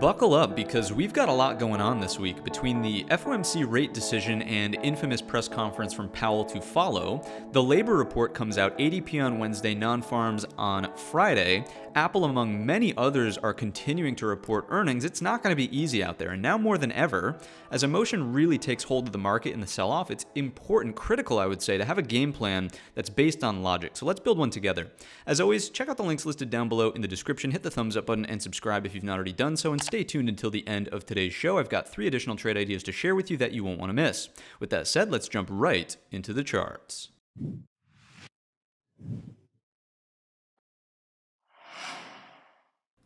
Buckle up because we've got a lot going on this week. Between the FOMC rate decision and infamous press conference from Powell to follow, the labor report comes out ADP on Wednesday, non-farms on Friday. Apple, among many others, are continuing to report earnings. It's not going to be easy out there, and now more than ever, as emotion really takes hold of the market in the sell-off, it's important, critical, I would say, to have a game plan that's based on logic. So let's build one together. As always, check out the links listed down below in the description, hit the thumbs up button, and subscribe if you've not already done so, and stay tuned until the end of today's show. I've got 3 additional trade ideas to share with you that you won't want to miss. With that said, let's jump right into the charts.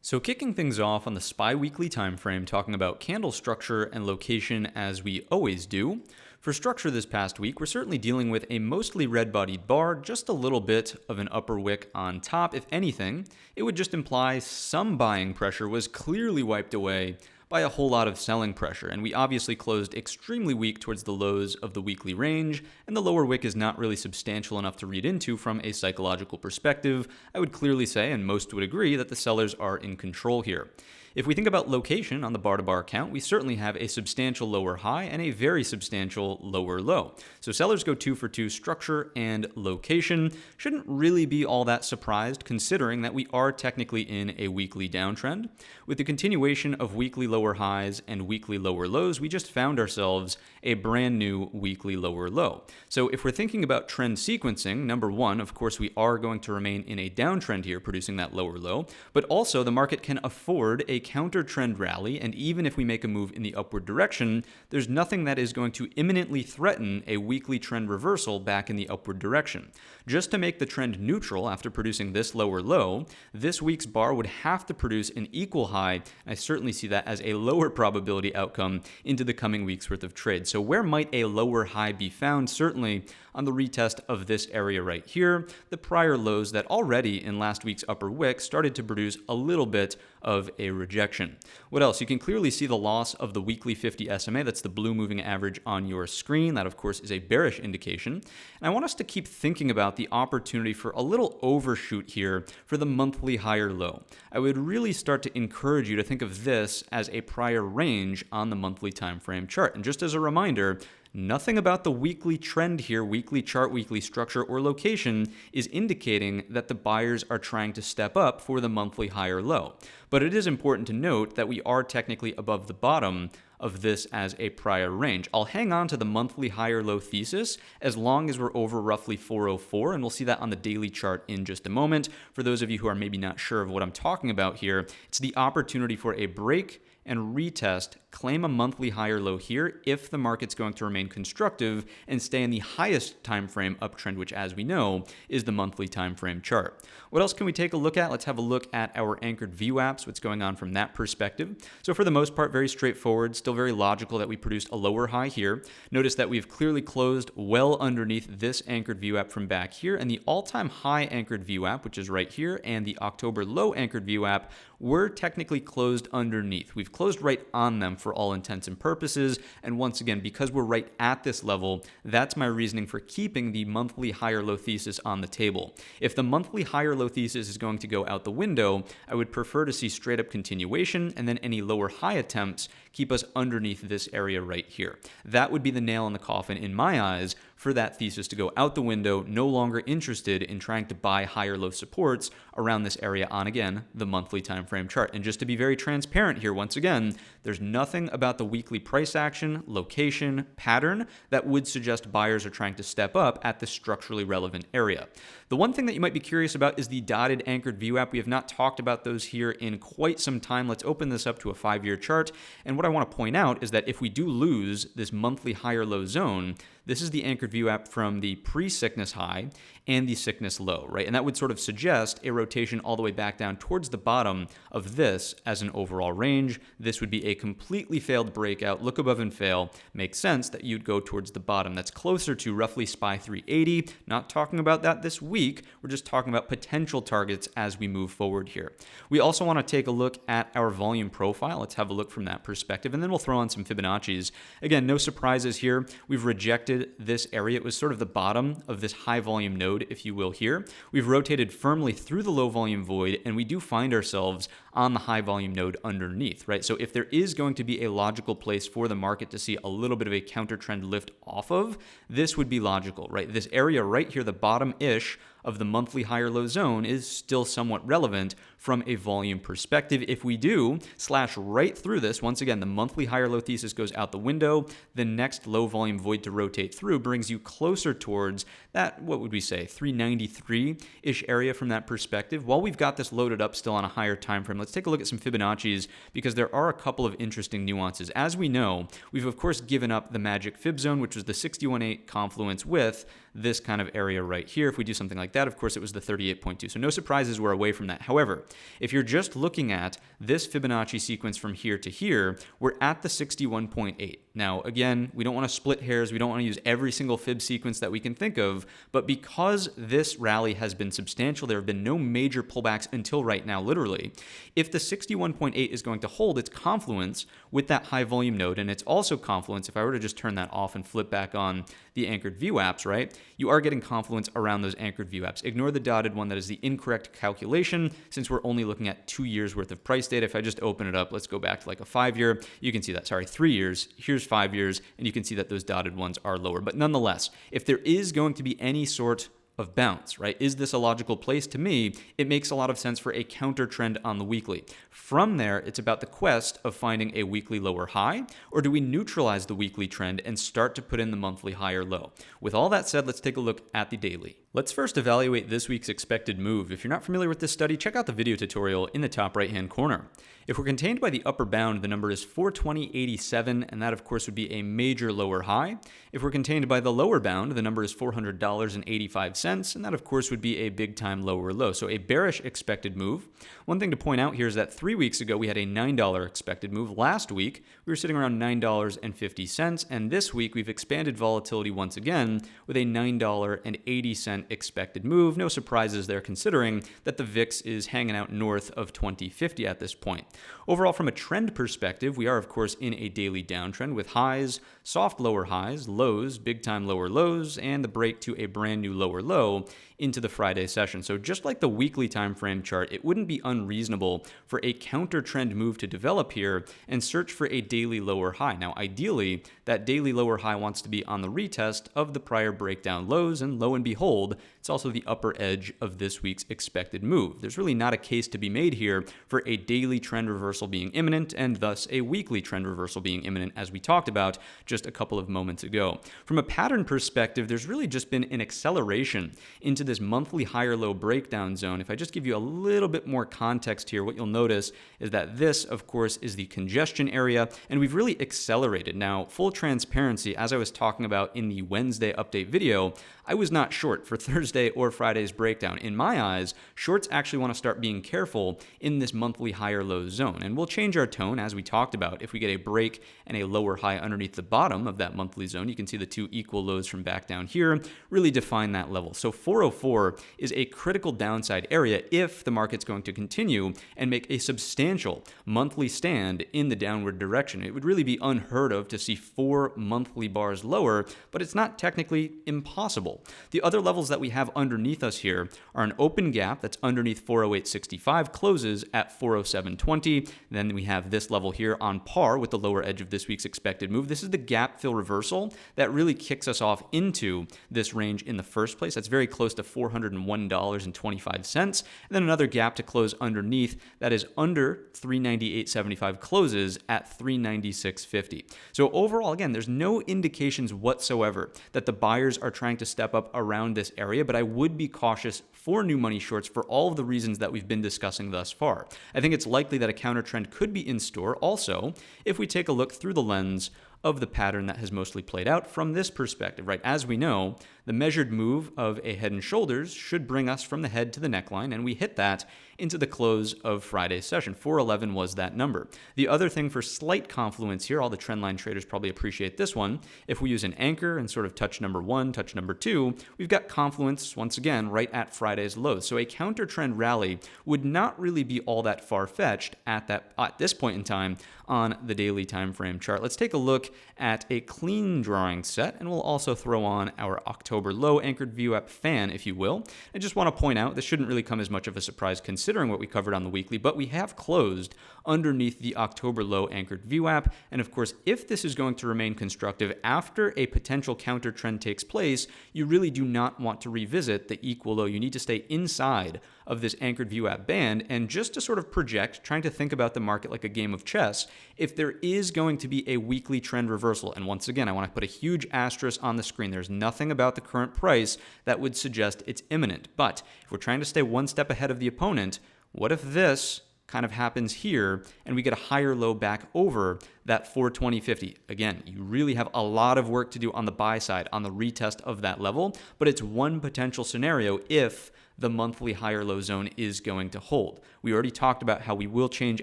So kicking things off on the SPY weekly time frame, talking about candle structure and location as we always do. For structure this past week, we're certainly dealing with a mostly red-bodied bar, just a little bit of an upper wick on top. If anything, it would just imply some buying pressure was clearly wiped away by a whole lot of selling pressure, and we obviously closed extremely weak towards the lows of the weekly range, and the lower wick is not really substantial enough to read into from a psychological perspective. I would clearly say, and most would agree, that the sellers are in control here. If we think about location on the bar-to-bar count, we certainly have a substantial lower high and a very substantial lower low. So sellers go 2 for 2, structure and location. Shouldn't really be all that surprised considering that we are technically in a weekly downtrend. With the continuation of weekly lower highs and weekly lower lows, we just found ourselves a brand new weekly lower low. So if we're thinking about trend sequencing, number one, of course, we are going to remain in a downtrend here, producing that lower low, but also the market can afford a counter trend rally, and even if we make a move in the upward direction, there's nothing that is going to imminently threaten a weekly trend reversal back in the upward direction. Just to make the trend neutral after producing this lower low, this week's bar would have to produce an equal high. I certainly see that as a lower probability outcome into the coming week's worth of trade. So where might a lower high be found? Certainly on the retest of this area right here, the prior lows that already in last week's upper wick started to produce a little bit of a rejection. What else? You can clearly see the loss of the weekly 50 SMA. That's the blue moving average on your screen. That, of course, is a bearish indication. And I want us to keep thinking about the opportunity for a little overshoot here for the monthly higher low. I would really start to encourage you to think of this as a prior range on the monthly time frame chart. And just as a reminder, nothing about the weekly trend here, weekly chart, weekly structure, or location is indicating that the buyers are trying to step up for the monthly higher low. But it is important to note that we are technically above the bottom of this as a prior range. I'll hang on to the monthly higher low thesis as long as we're over roughly 404, and we'll see that on the daily chart in just a moment. For those of you who are maybe not sure of what I'm talking about here, it's the opportunity for a break and retest, claim a monthly higher low here if the market's going to remain constructive and stay in the highest time frame uptrend, which, as we know, is the monthly time frame chart. What else can we take a look at? Let's have a look at our anchored VWAPs, what's going on from that perspective. So for the most part, very straightforward, still very logical that we produced a lower high here. Notice that we've clearly closed well underneath this anchored VWAP from back here, and the all-time high anchored VWAP, which is right here, and the October low anchored VWAP were technically closed underneath. We've closed right on them for all intents and purposes, and once again, because we're right at this level, that's my reasoning for keeping the monthly higher low thesis on the table. If the monthly higher low thesis is going to go out the window, I would prefer to see straight up continuation, and then any lower high attempts keep us underneath this area right here. That would be the nail in the coffin in my eyes for that thesis to go out the window, no longer interested in trying to buy higher low supports around this area on, again, the monthly time frame chart. And just to be very transparent here, once again, there's nothing about the weekly price action, location, pattern that would suggest buyers are trying to step up at this structurally relevant area. The one thing that you might be curious about is the dotted anchored VWAP. We have not talked about those here in quite some time. Let's open this up to a 5-year chart. And what I want to point out is that if we do lose this monthly higher low zone, this is the anchored VWAP from the pre-sickness high and the sickness low, right? And that would sort of suggest a rotation all the way back down towards the bottom of this as an overall range. This would be a completely failed breakout. Look above and fail. Makes sense that you'd go towards the bottom. That's closer to roughly SPY 380. Not talking about that this week. We're just talking about potential targets as we move forward here. We also want to take a look at our volume profile. Let's have a look from that perspective, and then we'll throw on some Fibonacci's. Again, no surprises here. We've rejected this area. It was sort of the bottom of this high volume node node, if you will, here. We've rotated firmly through the low volume void, and we do find ourselves on the high volume node underneath, right? So if there is going to be a logical place for the market to see a little bit of a counter trend lift off of, this would be logical, right? This area right here, the bottom-ish of the monthly higher low zone, is still somewhat relevant from a volume perspective. If we do slash right through this, once again, the monthly higher low thesis goes out the window. The next low volume void to rotate through brings you closer towards that, what would we say, 393-ish area from that perspective. While we've got this loaded up still on a higher time frame, let's take a look at some Fibonacci's, because there are a couple of interesting nuances. As we know, we've of course given up the magic fib zone, which was the 61.8 confluence with this kind of area right here. If we do something like that, of course, it was the 38.2. So no surprises, we're away from that. However, if you're just looking at this Fibonacci sequence from here to here, we're at the 61.8. Now, again, we don't want to split hairs. We don't want to use every single fib sequence that we can think of, but because this rally has been substantial, there have been no major pullbacks until right now, literally. If the 61.8 is going to hold its confluence with that high volume node, and it's also confluence, if I were to just turn that off and flip back on the anchored VWAPs, right, you are getting confluence around those anchored VWAPs. Ignore the dotted one, that is the incorrect calculation, since we're only looking at 2 years worth of price data. If I just open it up, let's go back to like a 5-year, you can see that, 3 years, here's 5 years, and you can see that those dotted ones are lower. But nonetheless, if there is going to be any sort of bounce, right? Is this a logical place? To me, it makes a lot of sense for a counter trend on the weekly. From there, it's about the quest of finding a weekly lower high, or do we neutralize the weekly trend and start to put in the monthly higher low? With all that said, let's take a look at the daily. Let's first evaluate this week's expected move. If you're not familiar with this study, check out the video tutorial in the top right-hand corner. If we're contained by the upper bound, the number is 420.87, and that of course would be a major lower high. If we're contained by the lower bound, the number is $400.85, and that of course would be a big time lower low. So a bearish expected move. One thing to point out here is that 3 weeks ago we had a $9 expected move. Last week we were sitting around $9.50, and this week we've expanded volatility once again with a $9.80 expected move. No surprises there, considering that the VIX is hanging out north of 2050 at this point. Overall, from a trend perspective, we are of course in a daily downtrend with highs, soft lower highs, lows, big time lower lows, and the break to a brand new lower low into the Friday session. So just like the weekly time frame chart, it wouldn't be unreasonable for a counter trend move to develop here and search for a daily lower high. Now, ideally, that daily lower high wants to be on the retest of the prior breakdown lows, and lo and behold, it's also the upper edge of this week's expected move. There's really not a case to be made here for a daily trend reversal being imminent, and thus a weekly trend reversal being imminent, as we talked about just a couple of moments ago. From a pattern perspective, there's really just been an acceleration into this monthly higher low breakdown zone. If I just give you a little bit more context here, what you'll notice is that this, of course, is the congestion area, and we've really accelerated. Now, full transparency, as I was talking about in the Wednesday update video, I was not short for Thursday or Friday's breakdown. In my eyes, shorts actually want to start being careful in this monthly higher low zone, and we'll change our tone as we talked about. If we get a break and a lower high underneath the bottom of that monthly zone, you can see the two equal lows from back down here really define that level. So 404 is a critical downside area if the market's going to continue and make a substantial monthly stand in the downward direction. It would really be unheard of to see 4 monthly bars lower, but it's not technically impossible. The other levels that we have underneath us here are an open gap that's underneath 408.65, closes at 407.20. Then we have this level here on par with the lower edge of this week's expected move. This is the gap fill reversal that really kicks us off into this range in the first place. That's very close to $401.25. And then another gap to close underneath that is under 398.75, closes at 396.50. So overall, again, there's no indications whatsoever that the buyers are trying to step up around this area, but I would be cautious for new money shorts for all of the reasons that we've been discussing thus far. I think it's likely that a counter trend could be in store. Also, if we take a look through the lens of the pattern that has mostly played out from this perspective, right? As we know, the measured move of a head and shoulders should bring us from the head to the neckline, and we hit that into the close of Friday's session. 411 was that number. The other thing for slight confluence here, all the trendline traders probably appreciate this one. If we use an anchor and sort of touch number 1, touch number 2, we've got confluence once again right at Friday's lows. So a counter trend rally would not really be all that far-fetched at this point in time on the daily time frame chart. Let's take a look at a clean drawing set, and we'll also throw on our October low anchored VWAP fan, if you will. I just want to point out, this shouldn't really come as much of a surprise considering what we covered on the weekly, but we have closed underneath the October low anchored VWAP, and of course, if this is going to remain constructive after a potential counter trend takes place, you really do not want to revisit the equal low. You need to stay inside of this anchored VWAP band, and just to sort of project, trying to think about the market like a game of chess, if there is going to be a weekly trend reversal, and once again, I want to put a huge asterisk on the screen. There's nothing about the current price that would suggest it's imminent. But if we're trying to stay one step ahead of the opponent, what if this kind of happens here and we get a higher low back over that 420.50? Again, you really have a lot of work to do on the buy side on the retest of that level, but it's one potential scenario if the monthly higher low zone is going to hold. We already talked about how we will change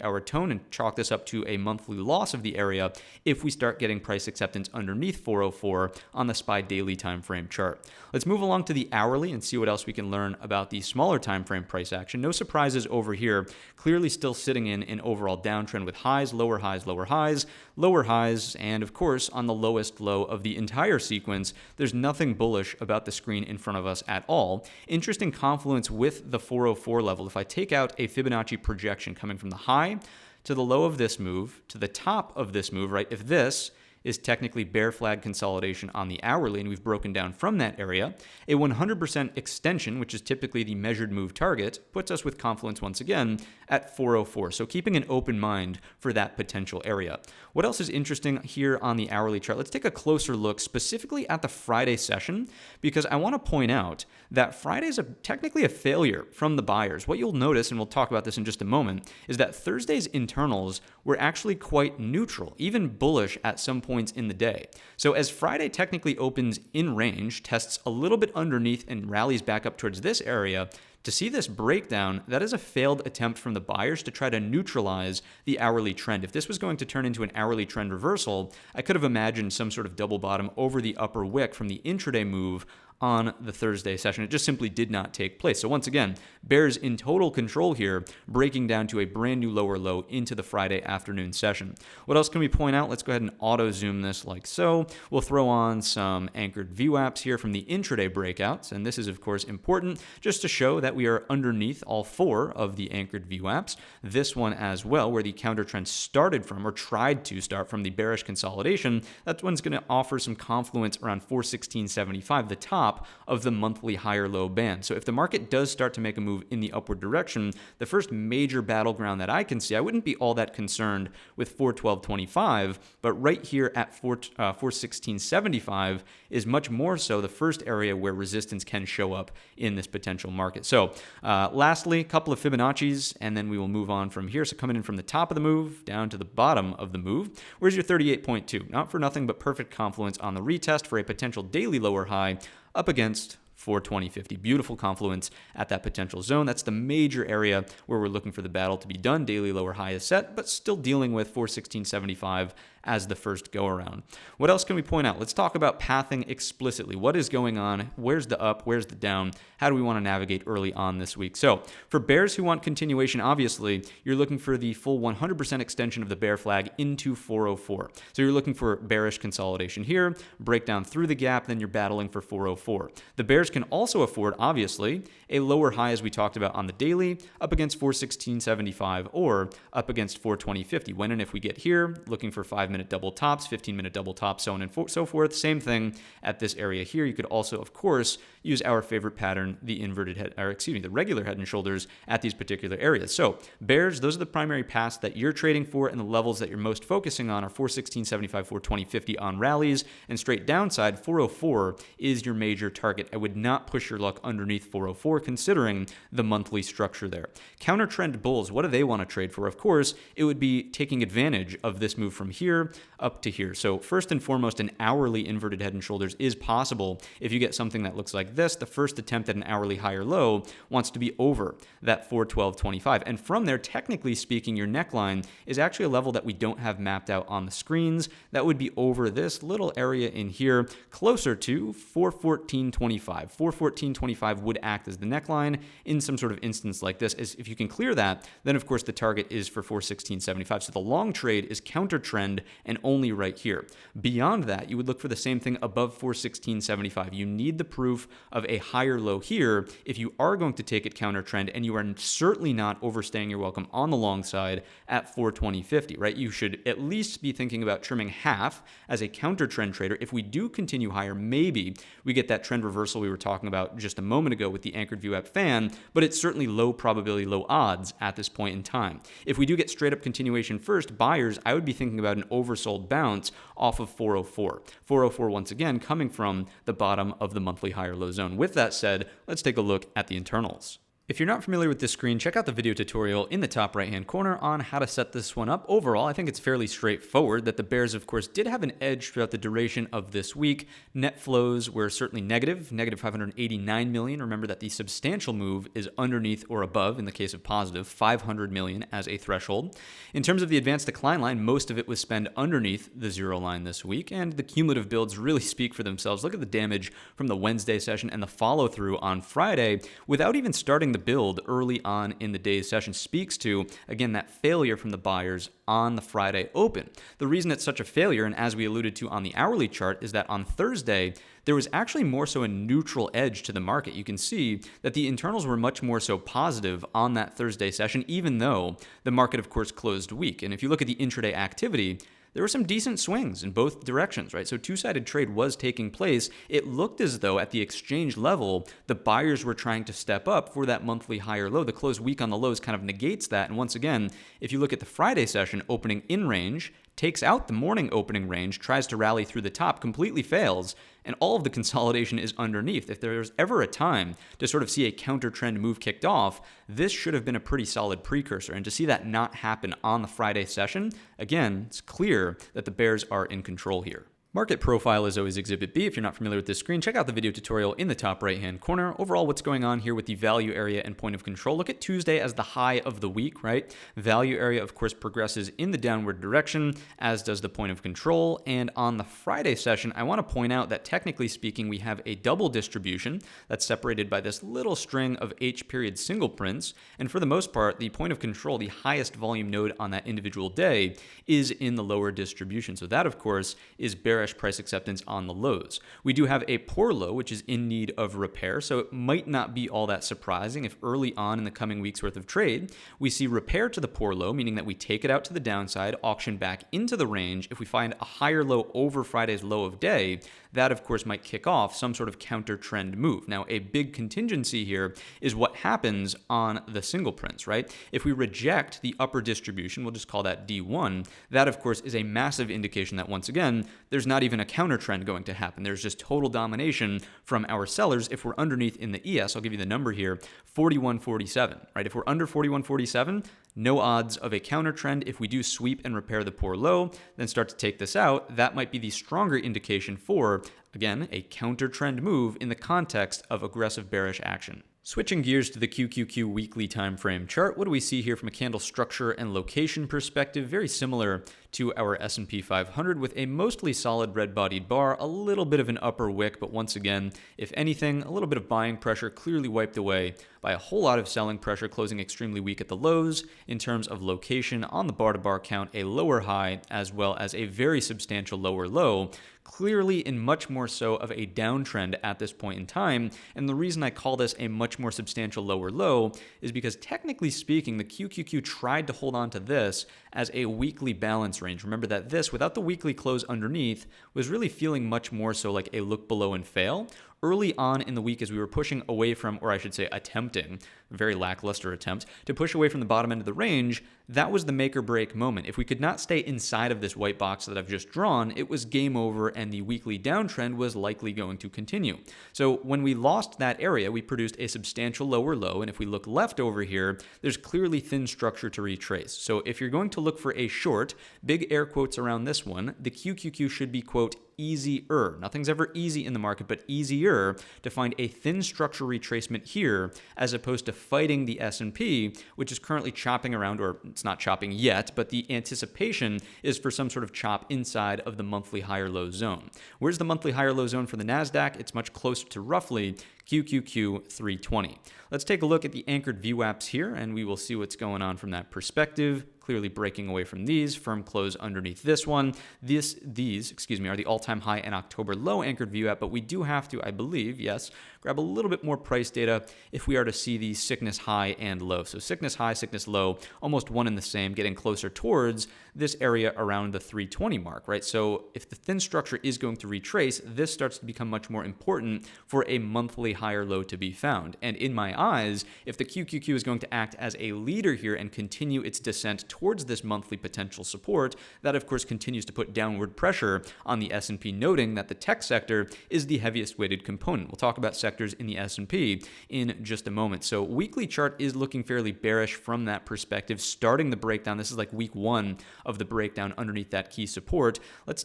our tone and chalk this up to a monthly loss of the area if we start getting price acceptance underneath 404 on the SPY daily time frame chart. Let's move along to the hourly and see what else we can learn about the smaller time frame price action. No surprises over here. Clearly still sitting in an overall downtrend with highs, lower highs, lower highs, lower highs, and of course on the lowest low of the entire sequence, there's nothing bullish about the screen in front of us at all. Interesting confluence with the 404 level. If I take out a Fibonacci projection coming from the high to the low of this move, to the top of this move, right? If this is technically bear flag consolidation on the hourly, and we've broken down from that area, a 100% extension, which is typically the measured move target, puts us with confluence once again at 404. So keeping an open mind for that potential area. What else is interesting here on the hourly chart? Let's take a closer look specifically at the Friday session, because I want to point out that Friday is technically a failure from the buyers. What you'll notice, and we'll talk about this in just a moment, is that Thursday's internals were actually quite neutral, even bullish at some points in the day. So as Friday technically opens in range, tests a little bit underneath and rallies back up towards this area, to see this breakdown, that is a failed attempt from the buyers to try to neutralize the hourly trend. If this was going to turn into an hourly trend reversal, I could have imagined some sort of double bottom over the upper wick from the intraday move on the Thursday session. It just simply did not take place. So once again, bears in total control here, breaking down to a brand new lower low into the Friday afternoon session. What else can we point out? Let's go ahead and auto zoom this like so. We'll throw on some anchored VWAPs here from the intraday breakouts. And this is of course important just to show that we are underneath all four of the anchored VWAPs. This one as well, where the counter trend started from, or tried to start from, the bearish consolidation. That one's going to offer some confluence around 416.75, the top of the monthly higher low band. So if the market does start to make a move in the upward direction, the first major battleground that I can see, I wouldn't be all that concerned with 412.25, but right here at 416.75 is much more so the first area where resistance can show up in this potential market. So lastly, a couple of Fibonacci's, and then we will move on from here. So coming in from the top of the move down to the bottom of the move, where's your 38.2? Not for nothing, but perfect confluence on the retest for a potential daily lower high up against 420.50. Beautiful confluence at that potential zone. That's the major area where we're looking for the battle to be done. Daily lower high is set, but still dealing with 416.75 as the first go around. What else can we point out? Let's talk about pathing explicitly. What is going on? Where's the up? Where's the down? How do we want to navigate early on this week? So for bears who want continuation, obviously, you're looking for the full 100% extension of the bear flag into 404. So you're looking for bearish consolidation here, breakdown through the gap, then you're battling for 404. The bears can also afford, obviously, a lower high as we talked about on the daily, up against 416.75 or up against 420.50. When and if we get here, looking for 5-minute double tops, 15-minute double tops, so on and so forth. Same thing at this area here. You could also, of course, use our favorite pattern, the the regular head and shoulders at these particular areas. So bears, those are the primary paths that you're trading for, and the levels that you're most focusing on are 416.75, 420.50 on rallies, and straight downside, 404 is your major target. I would not push your luck underneath 404 considering the monthly structure there. Counter trend bulls, what do they want to trade for? Of course, it would be taking advantage of this move from here up to here. So first and foremost, an hourly inverted head and shoulders is possible if you get something that looks like this. The first attempt at an hourly higher low wants to be over that 412.25. And from there, technically speaking, your neckline is actually a level that we don't have mapped out on the screens. That would be over this little area in here, closer to 414.25. 414.25 would act as the neckline in some sort of instance like this. If you can clear that, then of course the target is for 416.75. So the long trade is counter trend and only right here. Beyond that, you would look for the same thing above 416.75. You need the proof of a higher low here if you are going to take it counter trend, and you are certainly not overstaying your welcome on the long side at 420.50, right? You should at least be thinking about trimming half as a counter trend trader. If we do continue higher, maybe we get that trend reversal we were talking about just a moment ago with the anchored view app fan, but it's certainly low probability, low odds at this point in time. If we do get straight up continuation first, buyers, I would be thinking about an oversold bounce off of 404. 404 once again coming from the bottom of the monthly higher low zone. With that said, let's take a look at the internals. If you're not familiar with this screen, check out the video tutorial in the top right-hand corner on how to set this one up. Overall, I think it's fairly straightforward that the bears, of course, did have an edge throughout the duration of this week. Net flows were certainly negative 589 million. Remember that the substantial move is underneath or above, in the case of positive, 500 million as a threshold. In terms of the advanced decline line, most of it was spent underneath the zero line this week, and the cumulative builds really speak for themselves. Look at the damage from the Wednesday session and the follow-through on Friday without even starting the build early on in the day's session speaks to, again, that failure from the buyers on the Friday open. The reason it's such a failure, and as we alluded to on the hourly chart, is that on Thursday, there was actually more so a neutral edge to the market. You can see that the internals were much more so positive on that Thursday session, even though the market, of course, closed weak. And if you look at the intraday activity, there were some decent swings in both directions, right? So two-sided trade was taking place. It looked as though at the exchange level, the buyers were trying to step up for that monthly higher low. The close week on the lows kind of negates that. And once again, if you look at the Friday session, opening in range, takes out the morning opening range, tries to rally through the top, completely fails, and all of the consolidation is underneath. If there's ever a time to sort of see a counter trend move kicked off, this should have been a pretty solid precursor. And to see that not happen on the Friday session, again, it's clear that the bears are in control here. Market profile is always Exhibit B. If you're not familiar with this screen, check out the video tutorial in the top right-hand corner. Overall, what's going on here with the value area and point of control? Look at Tuesday as the high of the week, right? Value area, of course, progresses in the downward direction, as does the point of control. And on the Friday session, I want to point out that technically speaking, we have a double distribution that's separated by this little string of H-period single prints. And for the most part, the point of control, the highest volume node on that individual day, is in the lower distribution. So that, of course, is bearish price acceptance on the lows. We do have a poor low, which is in need of repair, so it might not be all that surprising if early on in the coming week's worth of trade, we see repair to the poor low, meaning that we take it out to the downside, auction back into the range. If we find a higher low over Friday's low of day, that of course might kick off some sort of counter trend move. Now, a big contingency here is what happens on the single prints, right? If we reject the upper distribution, we'll just call that D1, that of course is a massive indication that once again, there's not even a counter trend going to happen. There's just total domination from our sellers. If we're underneath in the ES, I'll give you the number here, 41.47, right? If we're under 41.47, no odds of a counter trend. If we do sweep and repair the poor low, then start to take this out, that might be the stronger indication for, again, a counter trend move in the context of aggressive bearish action. Switching gears to the QQQ weekly time frame chart, what do we see here from a candle structure and location perspective? Very similar to our S&P 500 with a mostly solid red-bodied bar, a little bit of an upper wick, but once again, if anything, a little bit of buying pressure clearly wiped away by a whole lot of selling pressure, closing extremely weak at the lows. In terms of location, on the bar-to-bar count, a lower high as well as a very substantial lower low, clearly in much more so of a downtrend at this point in time. And the reason I call this a much more substantial lower low is because technically speaking, the QQQ tried to hold on to this as a weekly balance range. Remember that this, without the weekly close underneath, was really feeling much more so like a look below and fail. Early on in the week, as we were pushing away from, or I should say attempting, a very lackluster attempt, to push away from the bottom end of the range, that was the make or break moment. If we could not stay inside of this white box that I've just drawn, it was game over and the weekly downtrend was likely going to continue. So when we lost that area, we produced a substantial lower low, and if we look left over here, there's clearly thin structure to retrace. So if you're going to look for a short, big air quotes around this one, the QQQ should be, quote, easier. Nothing's ever easy in the market, but easier to find a thin structure retracement here as opposed to fighting the S&P, which is currently chopping around, or it's not chopping yet, but the anticipation is for some sort of chop inside of the monthly higher low zone. Where's the monthly higher low zone for the NASDAQ? It's much closer to roughly QQQ 320. Let's take a look at the anchored VWAPs here, and we will see what's going on from that perspective. Clearly breaking away from these. Firm close underneath this one. These are the all-time high and October low anchored VWAP, but we do have to, I believe, yes, grab a little bit more price data if we are to see the sickness high and low. So sickness high, sickness low, almost one and the same, getting closer towards this area around the 320 mark, right? So if the thin structure is going to retrace, this starts to become much more important for a monthly higher low to be found. And in my eyes, if the QQQ is going to act as a leader here and continue its descent towards this monthly potential support, that of course continues to put downward pressure on the S&P, noting that the tech sector is the heaviest weighted component. We'll talk about sectors in the S&P in just a moment. So weekly chart is looking fairly bearish from that perspective, starting the breakdown. This is like week one of the breakdown underneath that key support. Let's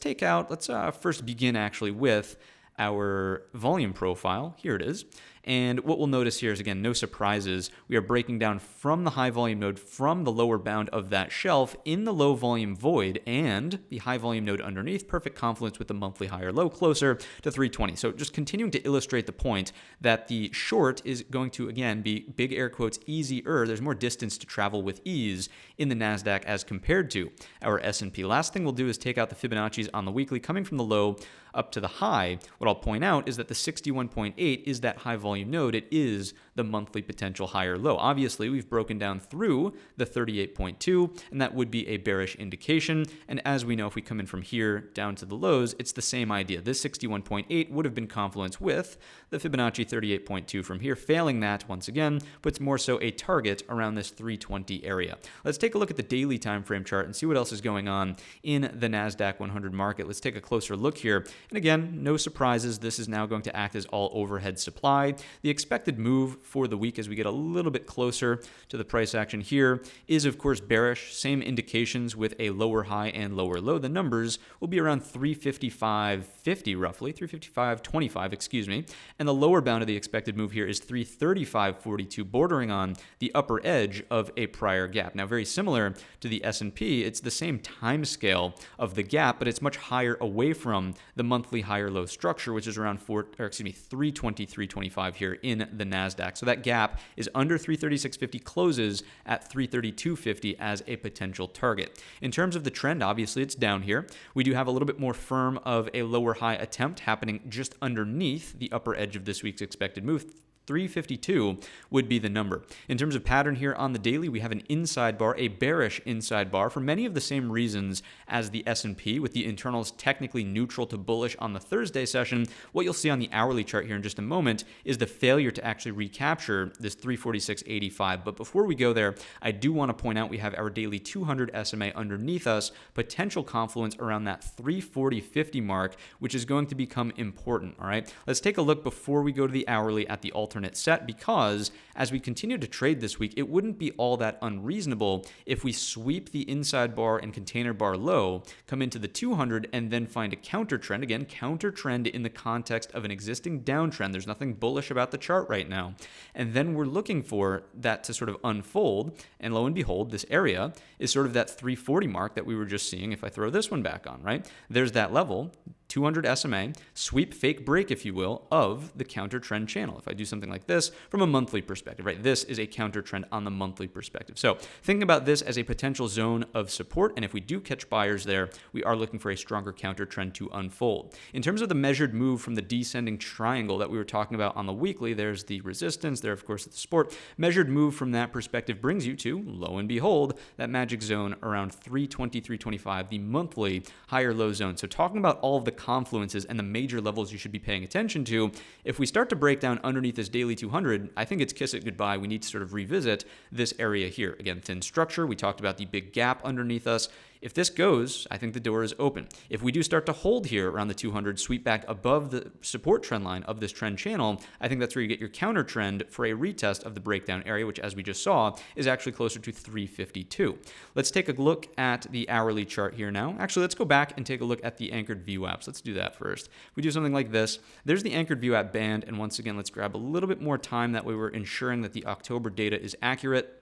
first begin actually with our volume profile. Here it is. And what we'll notice here is, again, no surprises. We are breaking down from the high volume node, from the lower bound of that shelf in the low volume void, and the high volume node underneath, perfect confluence with the monthly higher low closer to 320. So just continuing to illustrate the point that the short is going to, again, be big air quotes easier. There's more distance to travel with ease in the NASDAQ as compared to our S&P. Last thing we'll do is take out the Fibonacci's on the weekly, coming from the low up to the high. What I'll point out is that the 61.8 is that high volume node. It is the monthly potential higher low. Obviously, we've broken down through the 38.2, and that would be a bearish indication. And as we know, if we come in from here down to the lows, it's the same idea. This 61.8 would have been confluence with the Fibonacci 38.2 from here. Failing that, once again, puts more so a target around this 320 area. Let's take a look at the daily time frame chart and see what else is going on in the NASDAQ 100 market. Let's take a closer look here. And again, no surprises. This is now going to act as all overhead supply. The expected move for the week as we get a little bit closer to the price action here is, of course, bearish. Same indications with a lower high and lower low. The numbers will be around 355.50 roughly, 355.25, excuse me. And the lower bound of the expected move here is 335.42, bordering on the upper edge of a prior gap. Now, very similar to the S&P, it's the same time scale of the gap, but it's much higher away from the monthly higher low structure, which is around 320, 325 here in the NASDAQ. So that gap is under 336.50, closes at 332.50 as a potential target. In terms of the trend, obviously it's down here. We do have a little bit more firm of a lower high attempt happening just underneath the upper edge of this week's expected move. 352 would be the number. In terms of pattern here on the daily, we have an inside bar, a bearish inside bar for many of the same reasons as the S&P, with the internals technically neutral to bullish on the Thursday session. What you'll see on the hourly chart here in just a moment is the failure to actually recapture this 346.85. But before we go there, I do want to point out we have our daily 200 SMA underneath us, potential confluence around that 340.50 mark, which is going to become important. All right, let's take a look before we go to the hourly at the alternate set, because as we continue to trade this week, it wouldn't be all that unreasonable if we sweep the inside bar and container bar low, come into the 200, and then find a counter trend. Again, counter trend in the context of an existing downtrend. There's nothing bullish about the chart right now. And then we're looking for that to sort of unfold. And lo and behold, this area is sort of that 340 mark that we were just seeing. If I throw this one back on, right? There's that level. 200 SMA, sweep, fake break, if you will, of the counter trend channel. If I do something like this from a monthly perspective, right? This is a counter trend on the monthly perspective. So thinking about this as a potential zone of support, and if we do catch buyers there, we are looking for a stronger counter trend to unfold. In terms of the measured move from the descending triangle that we were talking about on the weekly, there's the resistance, there of course the support. Measured move from that perspective brings you to, lo and behold, that magic zone around 320, 325, the monthly higher low zone. So talking about all of the confluences and the major levels you should be paying attention to, if we start to break down underneath this daily 200, I think it's kiss it goodbye. We need to sort of revisit this area here. Again, thin structure. We talked about the big gap underneath us If this goes, I think the door is open. If we do start to hold here around the 200, sweep back above the support trend line of this trend channel, I think that's where you get your counter trend for a retest of the breakdown area, which, as we just saw, is actually closer to 352. Let's take a look at the hourly chart here now. Actually, let's go back and take a look at the anchored VWAPs. Let's do that first. If we do something like this, there's the anchored VWAP band, and once again, let's grab a little bit more time. That way we're ensuring that the October data is accurate.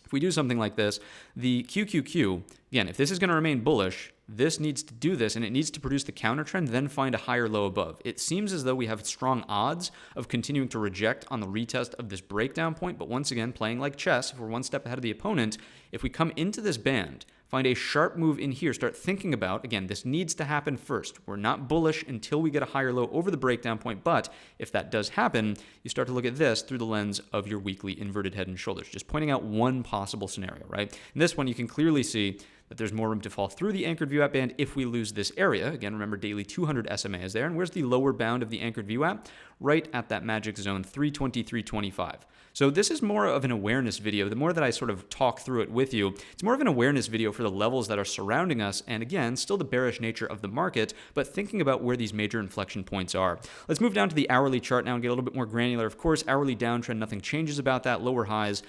If we do something like this, the QQQ, again, if this is going to remain bullish, this needs to do this, and it needs to produce the counter trend, then find a higher low above. It seems as though we have strong odds of continuing to reject on the retest of this breakdown point, but once again, playing like chess, if we're one step ahead of the opponent, if we come into this band, find a sharp move in here, start thinking about, again, this needs to happen first. We're not bullish until we get a higher low over the breakdown point, but if that does happen, you start to look at this through the lens of your weekly inverted head and shoulders, just pointing out one possible scenario, right? In this one, you can clearly see that there's more room to fall through the anchored VWAP band if we lose this area. Again, remember, daily 200 SMA is there. And where's the lower bound of the anchored VWAP? Right at that magic zone, 320, 325. So this is more of an awareness video. The more that I sort of talk through it with you, it's more of an awareness video for the levels that are surrounding us. And again, still the bearish nature of the market, but thinking about where these major inflection points are. Let's move down to the hourly chart now and get a little bit more granular. Of course, hourly downtrend, nothing changes about that. Lower highs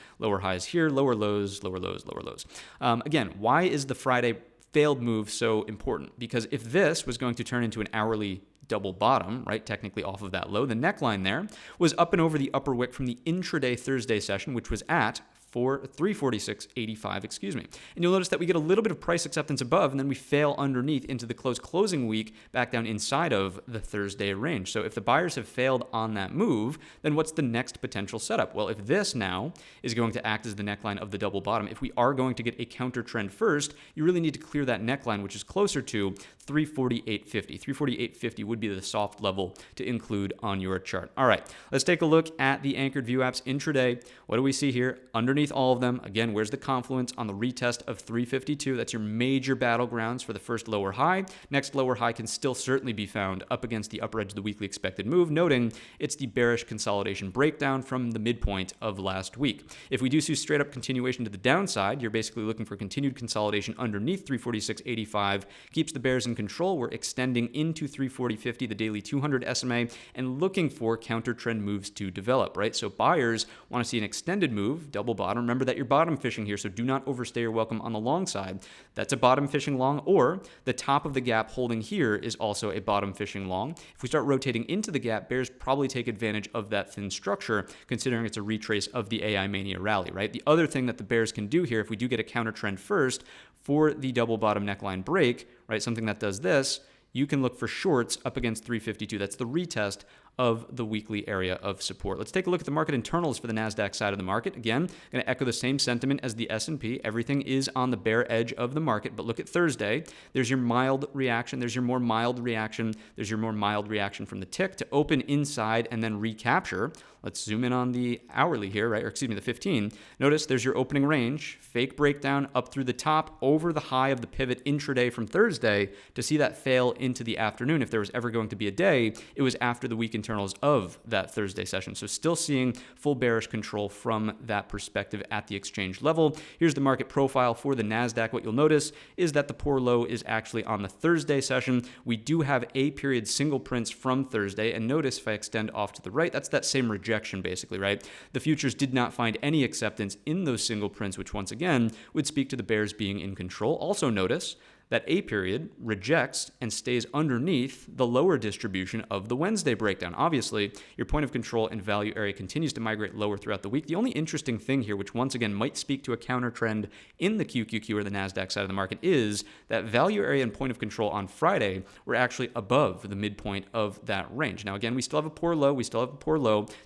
here, lower lows, lower lows, lower lows. Again, why is the Friday failed move so important? Because if this was going to turn into an hourly double bottom, right, technically off of that low, the neckline there was up and over the upper wick from the intraday Thursday session, which was at 346.85, excuse me. And you'll notice that we get a little bit of price acceptance above, and then we fail underneath into the closing week back down inside of the Thursday range. So if the buyers have failed on that move, then what's the next potential setup? Well, if this now is going to act as the neckline of the double bottom, if we are going to get a counter trend first, you really need to clear that neckline, which is closer to 348.50. 348.50 would be the soft level to include on your chart. All right, let's take a look at the anchored VWAPs intraday. What do we see here? Underneath all of them, again, where's the confluence on the retest of 352? That's your major battlegrounds for the first lower high. Next lower high can still certainly be found up against the upper edge of the weekly expected move, noting it's the bearish consolidation breakdown from the midpoint of last week. If we do see straight up continuation to the downside, you're basically looking for continued consolidation underneath 346.85, keeps the bears in control. We're extending into 340.50, the daily 200 SMA, and looking for counter trend moves to develop, right? So buyers want to see an extended move, double bottom. Remember that you're bottom fishing here, so do not overstay your welcome on the long side. That's a bottom fishing long, or the top of the gap holding here is also a bottom fishing long. If we start rotating into the gap, bears probably take advantage of that thin structure, considering it's a retrace of the AI mania rally, right? The other thing that the bears can do here, if we do get a counter trend first for the double bottom neckline break, right, something that does this, you can look for shorts up against 352. That's the retest of the weekly area of support. Let's take a look at the market internals for the NASDAQ side of the market. Again, going to echo the same sentiment as the S&P. Everything is on the bear edge of the market, but look at Thursday. There's your mild reaction. There's your more mild reaction. There's your more mild reaction from the tick to open inside and then recapture. Let's zoom in on the hourly here, right? Or excuse me, the 15. Notice there's your opening range, fake breakdown up through the top over the high of the pivot intraday from Thursday to see that fail into the afternoon. If there was ever going to be a day, it was after the week internals of that Thursday session. So still seeing full bearish control from that perspective at the exchange level. Here's the market profile for the NASDAQ. What you'll notice is that the poor low is actually on the Thursday session. We do have a period single prints from Thursday. And notice if I extend off to the right, that's that same rejection basically, right? The futures did not find any acceptance in those single prints, which once again would speak to the bears being in control. Also notice that A period rejects and stays underneath the lower distribution of the Wednesday breakdown. Obviously, your point of control and value area continues to migrate lower throughout the week. The only interesting thing here, which once again might speak to a counter trend in the QQQ or the NASDAQ side of the market, is that value area and point of control on Friday were actually above the midpoint of that range. Now, again, we still have a poor low, so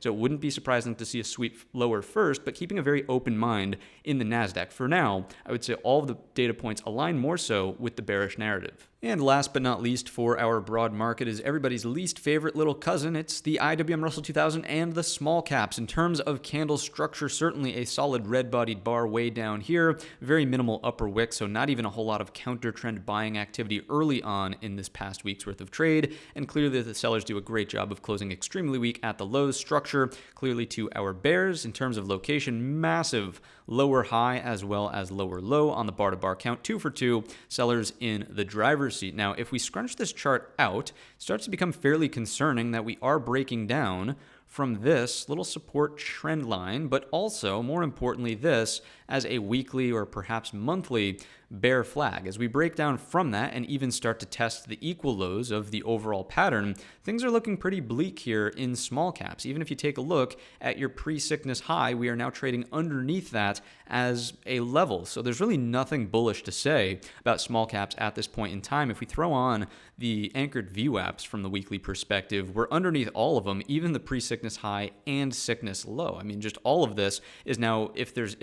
it wouldn't be surprising to see a sweep lower first, but keeping a very open mind in the NASDAQ. For now, I would say all of the data points align more so with with the bearish narrative. And last but not least for our broad market is everybody's least favorite little cousin. It's the IWM Russell 2000 and the small caps. In terms of candle structure, certainly a solid red-bodied bar way down here. Very minimal upper wick, so not even a whole lot of counter-trend buying activity early on in this past week's worth of trade. And clearly the sellers do a great job of closing extremely weak at the lows. Structure clearly to our bears. In terms of location, massive lower high as well as lower low on the bar-to-bar count. 2 for 2. Sellers in the driver's seat. Now, if we scrunch this chart out, it starts to become fairly concerning that we are breaking down from this little support trend line, but also, more importantly, this as a weekly or perhaps monthly bear flag. As we break down from that and even start to test the equal lows of the overall pattern, things are looking pretty bleak here in small caps. Even if you take a look at your pre-sickness high, we are now trading underneath that as a level. So there's really nothing bullish to say about small caps at this point in time. If we throw on the anchored VWAPs from the weekly perspective, we're underneath all of them, even the pre-sickness high and sickness low. I mean, just all of this is now,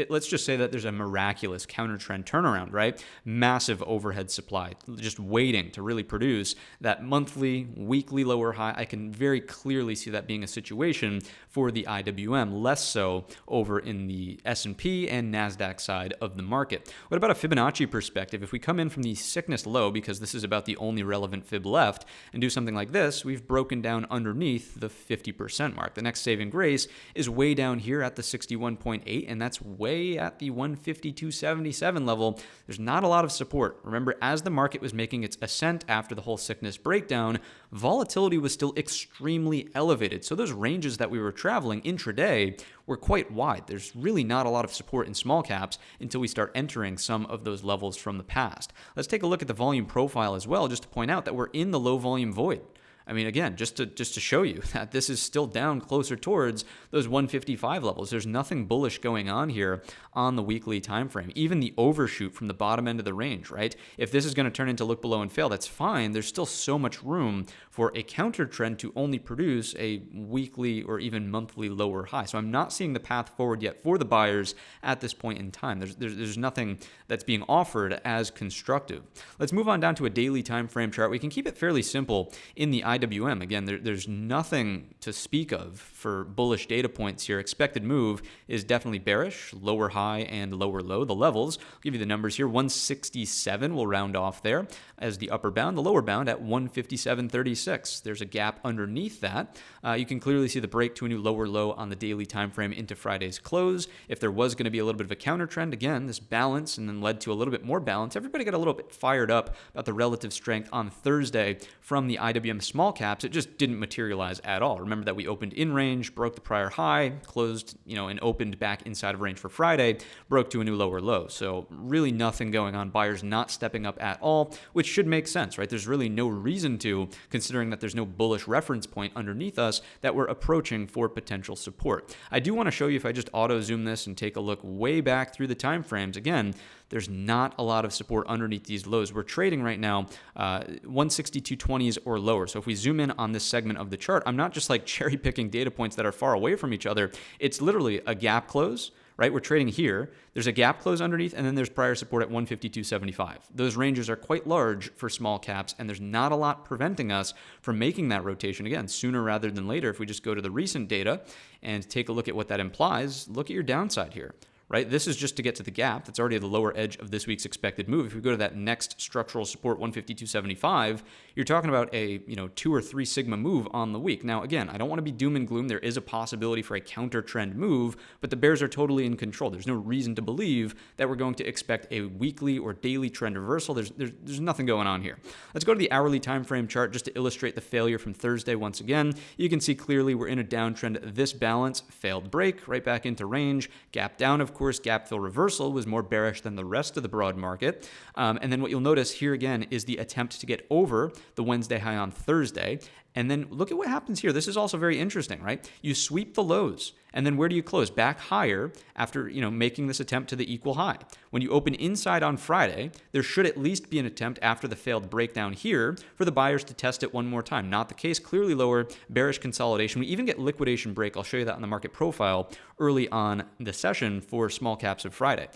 let's just say that there's a miraculous counter trend turnaround, right? Massive overhead supply, just waiting to really produce that monthly, weekly lower high. I can very clearly see that being a situation for the IWM, less so over in the S&P and NASDAQ side of the market. What about a Fibonacci perspective? If we come in from the sickness low, because this is about the only relevant fib left, and do something like this, we've broken down underneath the 50% mark. The next saving grace is way down here at the 61.8, and that's way at the 152.77 level. There's not a lot of support. Remember, as the market was making its ascent after the whole sickness breakdown, volatility was still extremely elevated. So those ranges that we were traveling intraday were quite wide. There's really not a lot of support in small caps until we start entering some of those levels from the past. Let's take a look at the volume profile as well, just to point out that we're in the low volume void. I mean, again, just to show you that this is still down closer towards those 155 levels. There's nothing bullish going on here on the weekly time frame. Even the overshoot from the bottom end of the range, right? If this is going to turn into look below and fail, that's fine. There's still so much room for a counter trend to only produce a weekly or even monthly lower high. So I'm not seeing the path forward yet for the buyers at this point in time. There's nothing that's being offered as constructive. Let's move on down to a daily time frame chart. We can keep it fairly simple in the IWM. Again, there's nothing to speak of for bullish data points here. Expected move is definitely bearish, lower high and lower low. The levels, I'll give you the numbers here. 167 will round off there as the upper bound. The lower bound at 157.36. There's a gap underneath that. You can clearly see the break to a new lower low on the daily time frame into Friday's close. If there was going to be a little bit of a counter trend, again, this balance and then led to a little bit more balance. Everybody got a little bit fired up about the relative strength on Thursday from the IWM small caps. It just didn't materialize at all. Remember that we opened in range, broke the prior high, closed, and opened back inside of range for Friday, broke to a new lower low. So really nothing going on. Buyers not stepping up at all, which should make sense, right? There's really no reason to, considering that there's no bullish reference point underneath us that we're approaching for potential support. I do want to show you, if I just auto zoom this and take a look way back through the time frames, again, there's not a lot of support underneath these lows. We're trading right now 162.20s or lower. So if we zoom in on this segment of the chart, I'm not just like cherry picking data points that are far away from each other. It's literally a gap close, right? We're trading here. There's a gap close underneath, and then there's prior support at 152.75. Those ranges are quite large for small caps, and there's not a lot preventing us from making that rotation again sooner rather than later. If we just go to the recent data and take a look at what that implies, look at your downside here. Right? This is just to get to the gap. That's already the lower edge of this week's expected move. If we go to that next structural support, 152.75, you're talking about a 2 or 3 sigma move on the week. Now, again, I don't want to be doom and gloom. There is a possibility for a counter trend move, but the bears are totally in control. There's no reason to believe that we're going to expect a weekly or daily trend reversal. There's nothing going on here. Let's go to the hourly time frame chart just to illustrate the failure from Thursday once again. You can see clearly we're in a downtrend. This balance failed break right back into range, gap down, of course. Gap fill reversal was more bearish than the rest of the broad market. And then what you'll notice here again is the attempt to get over the Wednesday high on Thursday. And then look at what happens here. This is also very interesting, right? You sweep the lows, and then where do you close? Back higher after, making this attempt to the equal high. When you open inside on Friday, there should at least be an attempt after the failed breakdown here for the buyers to test it one more time. Not the case. Clearly lower, bearish consolidation. We even get liquidation break. I'll show you that on the market profile early on the session for small caps of Friday.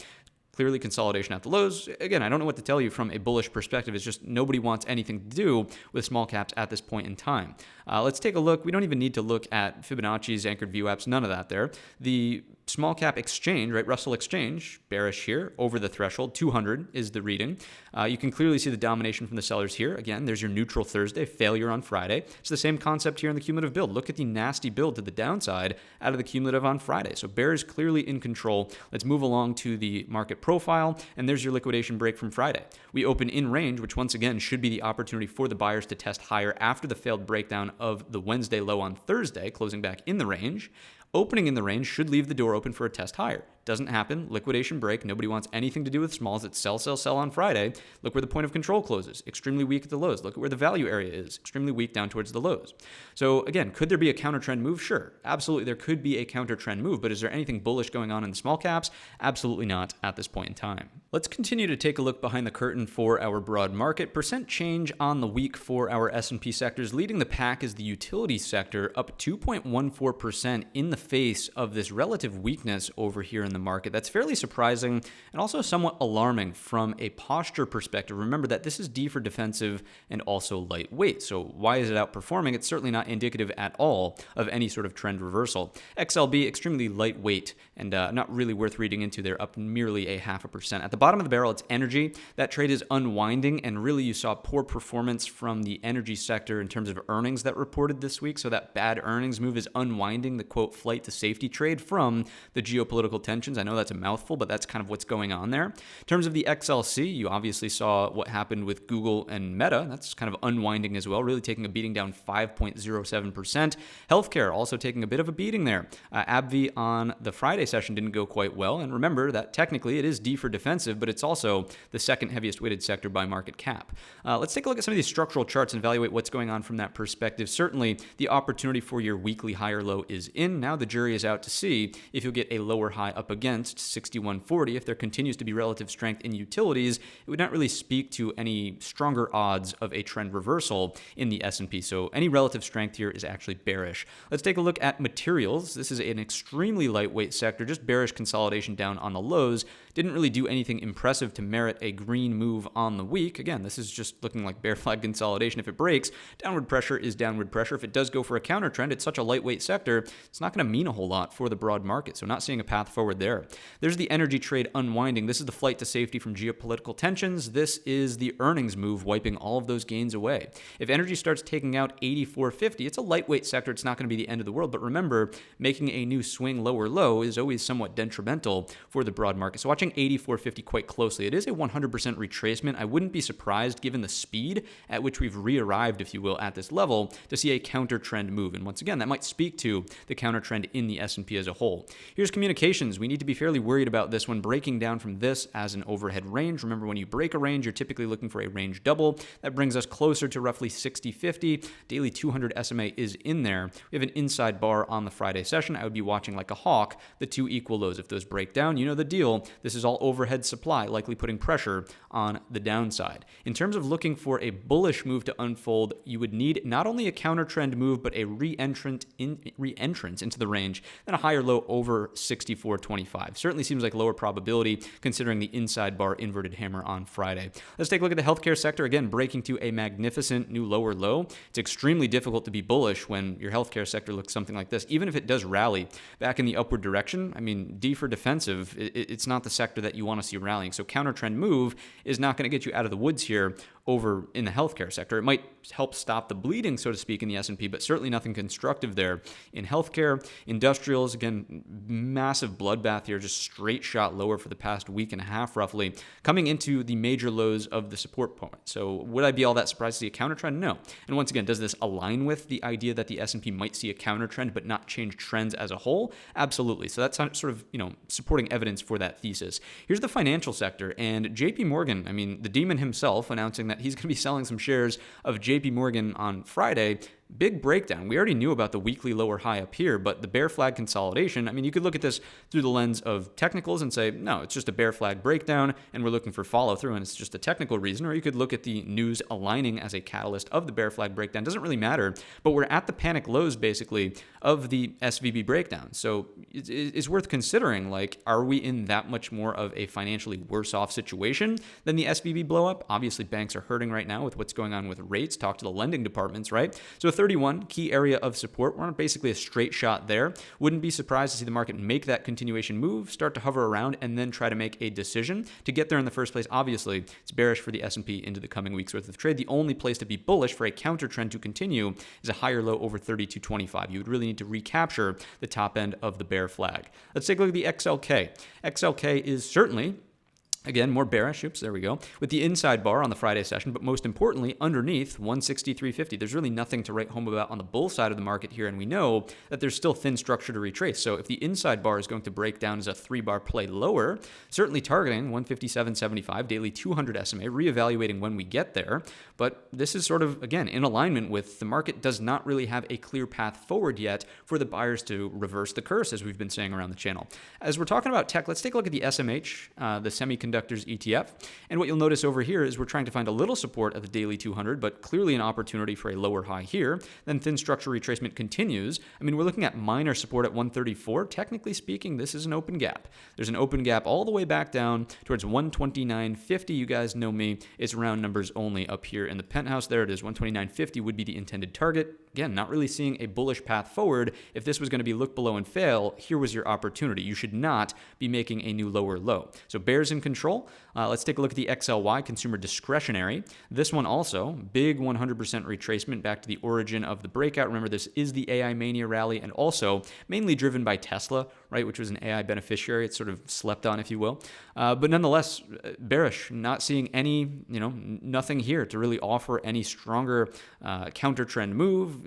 Clearly consolidation at the lows. Again, I don't know what to tell you from a bullish perspective. It's just nobody wants anything to do with small caps at this point in time. Let's take a look. We don't even need to look at Fibonacci's, anchored VWAPs, none of that there. The small cap exchange, right? Russell Exchange, bearish here, over the threshold. 200 is the reading. You can clearly see the domination from the sellers here. Again, there's your neutral Thursday, failure on Friday. It's the same concept here in the cumulative build. Look at the nasty build to the downside out of the cumulative on Friday. So bears clearly in control. Let's move along to the market profile, and there's your liquidation break from Friday. We open in range, which once again should be the opportunity for the buyers to test higher after the failed breakdown of the Wednesday low on Thursday, closing back in the range. Opening in the range should leave the door open for a test higher. Doesn't happen. Liquidation break. Nobody wants anything to do with smalls. It's sell, sell, sell on Friday. Look where the point of control closes. Extremely weak at the lows. Look at where the value area is. Extremely weak down towards the lows. So again, could there be a counter trend move? Sure. Absolutely, there could be a counter trend move, but is there anything bullish going on in the small caps? Absolutely not at this point in time. Let's continue to take a look behind the curtain for our broad market. Percent change on the week for our S&P sectors. Leading the pack is the utility sector, up 2.14% in the face of this relative weakness over here in the market. That's fairly surprising and also somewhat alarming from a posture perspective. Remember that this is D for defensive and also lightweight. So why is it outperforming? It's certainly not indicative at all of any sort of trend reversal. XLB, extremely lightweight and not really worth reading into. They're up merely 0.5%. At the bottom of the barrel, it's energy. That trade is unwinding, and really you saw poor performance from the energy sector in terms of earnings that reported this week. So that bad earnings move is unwinding the quote flight to safety trade from the geopolitical tensions. I know that's a mouthful, but that's kind of what's going on there. In terms of the XLC, you obviously saw what happened with Google and Meta. That's kind of unwinding as well, really taking a beating down 5.07%. Healthcare also taking a bit of a beating there. AbbVie on the Friday session didn't go quite well. And remember that technically it is D for defensive, but it's also the second heaviest weighted sector by market cap. Let's take a look at some of these structural charts and evaluate what's going on from that perspective. Certainly, the opportunity for your weekly higher low is in. Now the jury is out to see if you'll get a lower high up against 6140. If there continues to be relative strength in utilities, it would not really speak to any stronger odds of a trend reversal in the S&P. So any relative strength here is actually bearish. Let's take a look at materials. This is an extremely lightweight sector, just bearish consolidation down on the lows. Didn't really do anything impressive to merit a green move on the week. Again, this is just looking like bear flag consolidation. If it breaks, downward pressure is downward pressure. If it does go for a counter trend, it's such a lightweight sector, it's not going to mean a whole lot for the broad market. So not seeing a path forward there. There's the energy trade unwinding. This is the flight to safety from geopolitical tensions. This is the earnings move wiping all of those gains away. If energy starts taking out 84.50, it's a lightweight sector. It's not going to be the end of the world. But remember, making a new swing lower low is always somewhat detrimental for the broad market. So watching 84.50 quite closely. It is a 100% retracement. I wouldn't be surprised, given the speed at which we've re-arrived, if you will, at this level, to see a counter trend move. And once again, that might speak to the counter trend in the S&P as a whole. Here's communications. We need to be fairly worried about this one breaking down from this as an overhead range. Remember, when you break a range, you're typically looking for a range double. That brings us closer to roughly 60.50. Daily 200 SMA is in there. We have an inside bar on the Friday session. I would be watching like a hawk the two equal lows. If those break down, you know the deal. This is all overhead supply, likely putting pressure on the downside. In terms of looking for a bullish move to unfold, you would need not only a counter trend move, but a re-entrance into the range, then a higher low over 64.25. Certainly seems like lower probability considering the inside bar inverted hammer on Friday. Let's take a look at the healthcare sector. Again, breaking to a magnificent new lower low. It's extremely difficult to be bullish when your healthcare sector looks something like this. Even if it does rally back in the upward direction, I mean, D for defensive, it's not the sector that you want to see rallying. So counter trend move is not going to get you out of the woods here over in the healthcare sector. It might help stop the bleeding, so to speak, in the S&P, but certainly nothing constructive there in healthcare. Industrials, again, massive bloodbath here, just straight shot lower for the past week and a half, roughly, coming into the major lows of the support point. So would I be all that surprised to see a counter trend? No. And once again, does this align with the idea that the S&P might see a counter trend but not change trends as a whole? Absolutely. So that's sort of, supporting evidence for that thesis. Here's the financial sector, and JP Morgan, I mean, the demon himself announcing that he's going to be selling some shares of JP Morgan on Friday. big breakdown. We already knew about the weekly lower high up here, but the bear flag consolidation, I mean, you could look at this through the lens of technicals and say, no, it's just a bear flag breakdown and we're looking for follow through and it's just a technical reason. Or you could look at the news aligning as a catalyst of the bear flag breakdown. Doesn't really matter, but we're at the panic lows basically of the SVB breakdown. So it's worth considering, like, are we in that much more of a financially worse off situation than the SVB blow up? Obviously, banks are hurting right now with what's going on with rates. Talk to the lending departments, right? So 31, key area of support. We're on basically a straight shot there. Wouldn't be surprised to see the market make that continuation move, start to hover around, and then try to make a decision to get there in the first place. Obviously, it's bearish for the S&P into the coming weeks worth of trade. The only place to be bullish for a counter trend to continue is a higher low over 32.25. You would really need to recapture the top end of the bear flag. Let's take a look at the XLK. XLK is certainly, again, more bearish. Oops, there we go. With the inside bar on the Friday session, but most importantly, underneath 163.50. There's really nothing to write home about on the bull side of the market here, and we know that there's still thin structure to retrace. So if the inside bar is going to break down as a 3-bar play lower, certainly targeting 157.75, daily 200 SMA, reevaluating when we get there. But this is sort of, again, in alignment with the market does not really have a clear path forward yet for the buyers to reverse the curse, as we've been saying around the channel. As we're talking about tech, let's take a look at the SMH, the semiconductor ETF. And what you'll notice over here is we're trying to find a little support at the daily 200, but clearly an opportunity for a lower high here. Then thin structure retracement continues. I mean, we're looking at minor support at 134. Technically speaking, this is an open gap. There's an open gap all the way back down towards 129.50. You guys know me. It's round numbers only up here in the penthouse. There it is. 129.50 would be the intended target. Again, not really seeing a bullish path forward. If this was going to be look below and fail, here was your opportunity. You should not be making a new lower low. So bears in control. Let's take a look at the XLY, consumer discretionary. This one also, big 100% retracement back to the origin of the breakout. Remember, this is the AI mania rally and also mainly driven by Tesla, right, which was an AI beneficiary. It's sort of slept on, if you will. But nonetheless, bearish, not seeing any, nothing here to really offer any stronger counter trend move.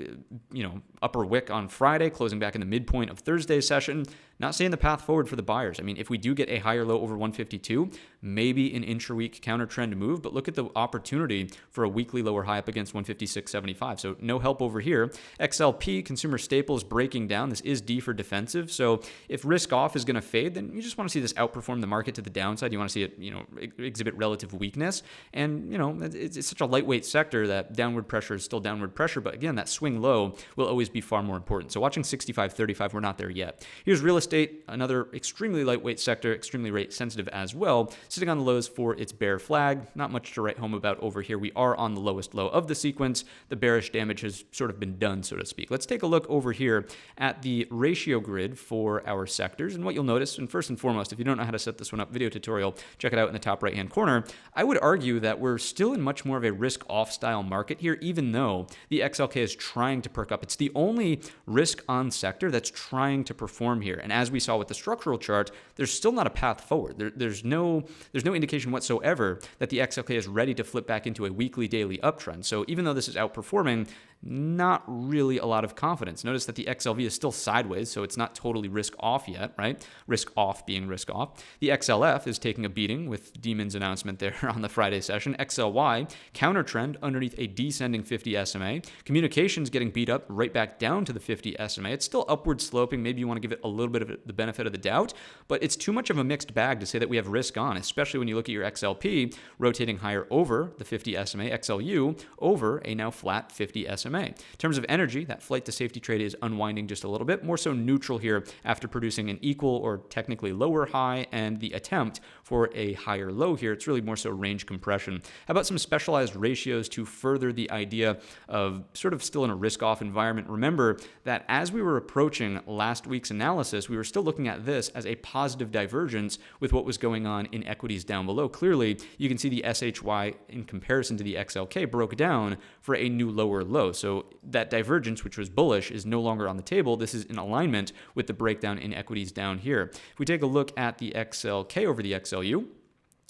Upper wick on Friday, closing back in the midpoint of Thursday's session. Not seeing the path forward for the buyers. I mean, if we do get a higher low over 152, maybe an intra-week counter trend move, but look at the opportunity for a weekly lower high up against 156.75. So no help over here. XLP, consumer staples breaking down. This is D for defensive. So if risk off is going to fade, then you just want to see this outperform the market to the downside. You want to see it, exhibit relative weakness. And, it's such a lightweight sector that downward pressure is still downward pressure. But again, that swing low will always be far more important. So watching 65.35, we're not there yet. Here's real estate. Another extremely lightweight sector, extremely rate sensitive as well, sitting on the lows for its bear flag. Not much to write home about over here. We are on the lowest low of the sequence. The bearish damage has sort of been done, so to speak. Let's take a look over here at the ratio grid for our sectors. And what you'll notice, and first and foremost, if you don't know how to set this one up, video tutorial, check it out in the top right-hand corner. I would argue that we're still in much more of a risk-off style market here, even though the XLK is trying to perk up. It's the only risk-on sector that's trying to perform here. And as we saw with the structural chart, there's still not a path forward. There's no indication whatsoever that the XLK is ready to flip back into a weekly, daily uptrend. So even though this is outperforming, not really a lot of confidence. Notice that the XLV is still sideways, so it's not totally risk off yet, right? Risk off being risk off. The XLF is taking a beating with Demon's announcement there on the Friday session. XLY, counter trend underneath a descending 50 SMA. Communications getting beat up right back down to the 50 SMA. It's still upward sloping. Maybe you want to give it a little bit of the benefit of the doubt, but it's too much of a mixed bag to say that we have risk on, especially when you look at your XLP rotating higher over the 50 SMA, XLU over a now flat 50 SMA. In terms of energy, that flight to safety trade is unwinding just a little bit, more so neutral here after producing an equal or technically lower high and the attempt for a higher low here. It's really more so range compression. How about some specialized ratios to further the idea of sort of still in a risk-off environment? Remember that as we were approaching last week's analysis, we were still looking at this as a positive divergence with what was going on in equities down below. Clearly, you can see the SHY in comparison to the XLK broke down for a new lower low. So that divergence, which was bullish, is no longer on the table. This is in alignment with the breakdown in equities down here. If we take a look at the XLK over the XLU,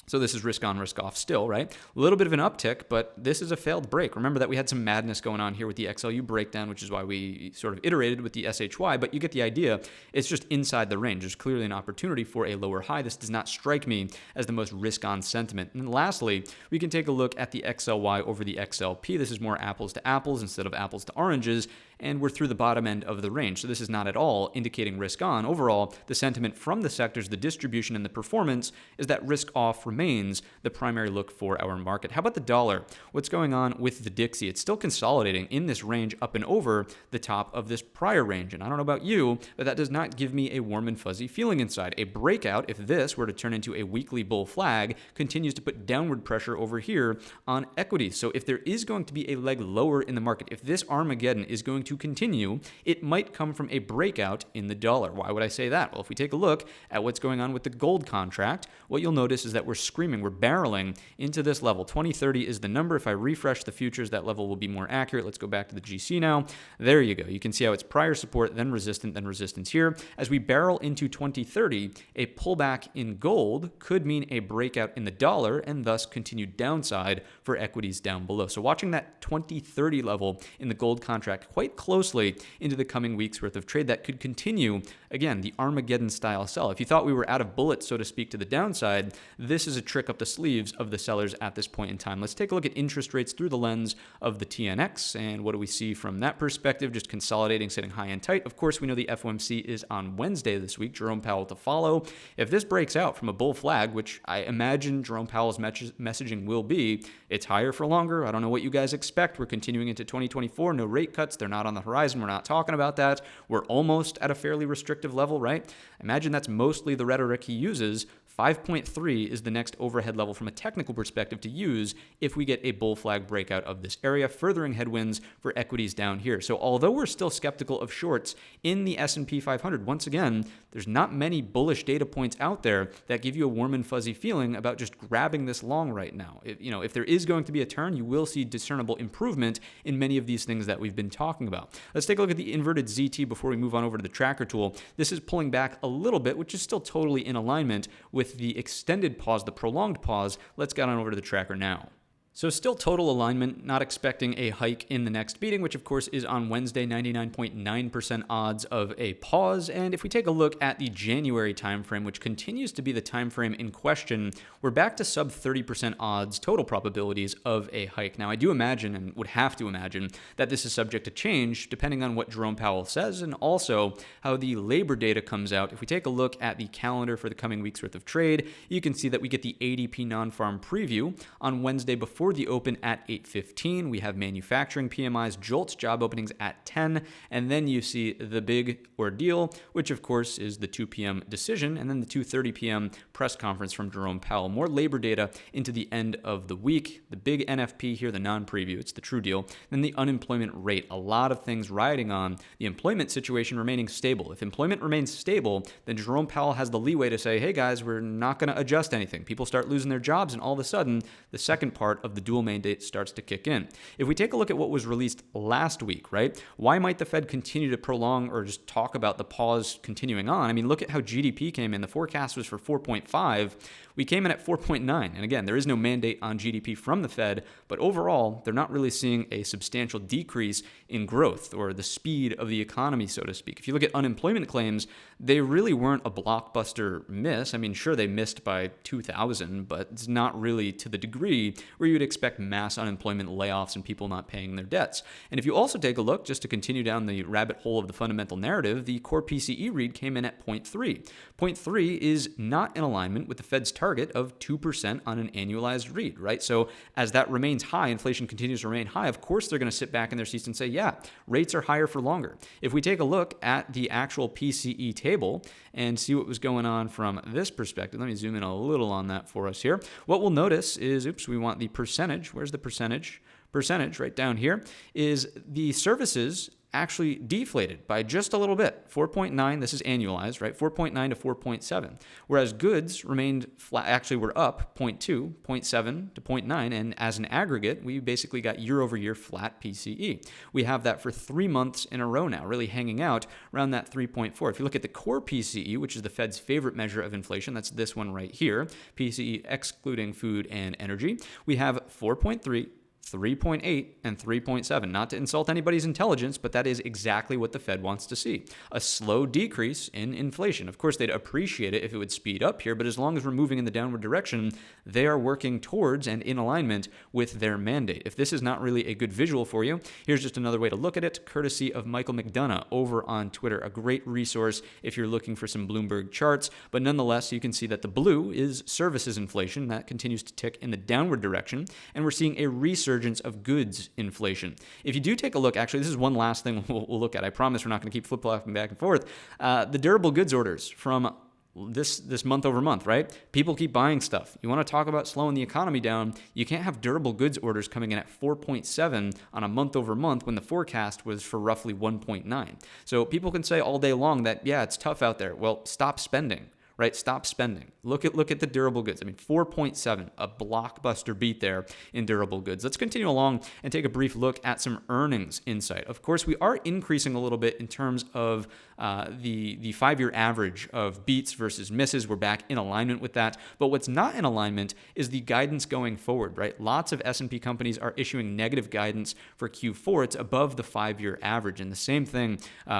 So this is risk on, risk off still, right? A little bit of an uptick, but this is a failed break. Remember that we had some madness going on here with the XLU breakdown, which is why we sort of iterated with the SHY, but you get the idea. It's just inside the range. There's clearly an opportunity for a lower high. This does not strike me as the most risk on sentiment. And lastly, we can take a look at the XLY over the XLP. This is more apples to apples instead of apples to oranges, and we're through the bottom end of the range. So this is not at all indicating risk on. Overall, the sentiment from the sectors, the distribution, and the performance is that risk off remains the primary look for our market. How about the dollar? What's going on with the Dixie? It's still consolidating in this range up and over the top of this prior range. And I don't know about you, but that does not give me a warm and fuzzy feeling inside. A breakout, if this were to turn into a weekly bull flag, continues to put downward pressure over here on equities. So if there is going to be a leg lower in the market, if this Armageddon is going to continue, it might come from a breakout in the dollar. Why would I say that? Well, if we take a look at what's going on with the gold contract, what you'll notice is that we're screaming, we're barreling into this level. 2030 is the number. If I refresh the futures, that level will be more accurate. Let's go back to the GC now. There you go. You can see how it's prior support, then resistance here. As we barrel into 2030, a pullback in gold could mean a breakout in the dollar and thus continued downside for equities down below. So watching that 2030 level in the gold contract quite closely into the coming weeks worth of trade that could continue, again, the Armageddon style sell. If you thought we were out of bullets, so to speak, to the downside, this is a trick up the sleeves of the sellers at this point in time. Let's take a look at interest rates through the lens of the TNX, and what do we see from that perspective? Just consolidating, sitting high and tight. Of course, we know the FOMC is on Wednesday this week. Jerome Powell to follow. If this breaks out from a bull flag, which I imagine Jerome Powell's messaging will be, it's higher for longer. I don't know what you guys expect. We're continuing into 2024. No rate cuts. They're not on the horizon. We're not talking about that. We're almost at a fairly restrictive level, right? Imagine that's mostly the rhetoric he uses. 5.3 is the next overhead level from a technical perspective to use if we get a bull flag breakout of this area, furthering headwinds for equities down here. So although we're still skeptical of shorts in the S&P 500, once again, there's not many bullish data points out there that give you a warm and fuzzy feeling about just grabbing this long right now. If there is going to be a turn, you will see discernible improvement in many of these things that we've been talking about. Let's take a look at the inverted ZT before we move on over to the tracker tool. This is pulling back a little bit, which is still totally in alignment with the extended pause, the prolonged pause. Let's get on over to the tracker now. So still total alignment, not expecting a hike in the next meeting, which of course is on Wednesday, 99.9% odds of a pause. And if we take a look at the January timeframe, which continues to be the timeframe in question, we're back to sub 30% odds, total probabilities of a hike. Now, I do imagine and would have to imagine that this is subject to change depending on what Jerome Powell says and also how the labor data comes out. If we take a look at the calendar for the coming week's worth of trade, you can see that we get the ADP non-farm preview on Wednesday before the open at 8:15. We have manufacturing PMIs, JOLTS job openings at 10, and then you see the big ordeal, which of course is the 2 p.m. decision, and then the 2:30 p.m. press conference from Jerome Powell. More labor data into the end of the week. The big NFP here, the non-preview, it's the true deal. Then the unemployment rate. A lot of things riding on the employment situation remaining stable. If employment remains stable, then Jerome Powell has the leeway to say, hey guys, we're not going to adjust anything. People start losing their jobs, and all of a sudden, the second part of the dual mandate starts to kick in. If we take a look at what was released last week, right? Why might the Fed continue to prolong or just talk about the pause continuing on? I mean, look at how GDP came in. The forecast was for 4.5. We came in at 4.9. And again, there is no mandate on GDP from the Fed, but overall, they're not really seeing a substantial decrease in growth or the speed of the economy, so to speak. If you look at unemployment claims, they really weren't a blockbuster miss. I mean, sure, they missed by 2,000, but it's not really to the degree where you'd expect mass unemployment layoffs and people not paying their debts. And if you also take a look, just to continue down the rabbit hole of the fundamental narrative, the core PCE read came in at 0.3. 0.3 is not in alignment with the Fed's target of 2% on an annualized read, right? So as that remains high, inflation continues to remain high, of course they're going to sit back in their seats and say, yeah, rates are higher for longer. If we take a look at the actual PCE table and see what was going on from this perspective, let me zoom in a little on that for us here. What we'll notice is, we want the percentage. Where's the percentage? Percentage right down here is the services actually deflated by just a little bit, 4.9, this is annualized, right? 4.9 to 4.7, whereas goods remained flat, actually were up 0.2, 0.7 to 0.9, and as an aggregate, we basically got year over year flat PCE. We have that for 3 months in a row now, really hanging out around that 3.4. If you look at the core PCE, which is the Fed's favorite measure of inflation, that's this one right here, PCE excluding food and energy, we have 4.3, 3.8 and 3.7. Not to insult anybody's intelligence, but that is exactly what the Fed wants to see. A slow decrease in inflation. Of course, they'd appreciate it if it would speed up here, but as long as we're moving in the downward direction, they are working towards and in alignment with their mandate. If this is not really a good visual for you, here's just another way to look at it, courtesy of Michael McDonough over on Twitter. A great resource if you're looking for some Bloomberg charts, but nonetheless, you can see that the blue is services inflation. That continues to tick in the downward direction, and we're seeing a resurgence of goods inflation. If you do take a look, actually, this is one last thing we'll look at. I promise we're not going to keep flip-flopping back and forth. The durable goods orders from this month over month, right? People keep buying stuff. You want to talk about slowing the economy down, you can't have durable goods orders coming in at 4.7 on a month over month when the forecast was for roughly 1.9. So people can say all day long that, yeah, it's tough out there. Well, stop spending. Right? Stop spending. Look at the durable goods. I mean, 4.7, a blockbuster beat there in durable goods. Let's continue along and take a brief look at some earnings insight. Of course, we are increasing a little bit in terms of the 5-year average of beats versus misses. We're back in alignment with that. But what's not in alignment is the guidance going forward, right? Lots of S&P companies are issuing negative guidance for Q4. It's above the 5-year average. And the same thing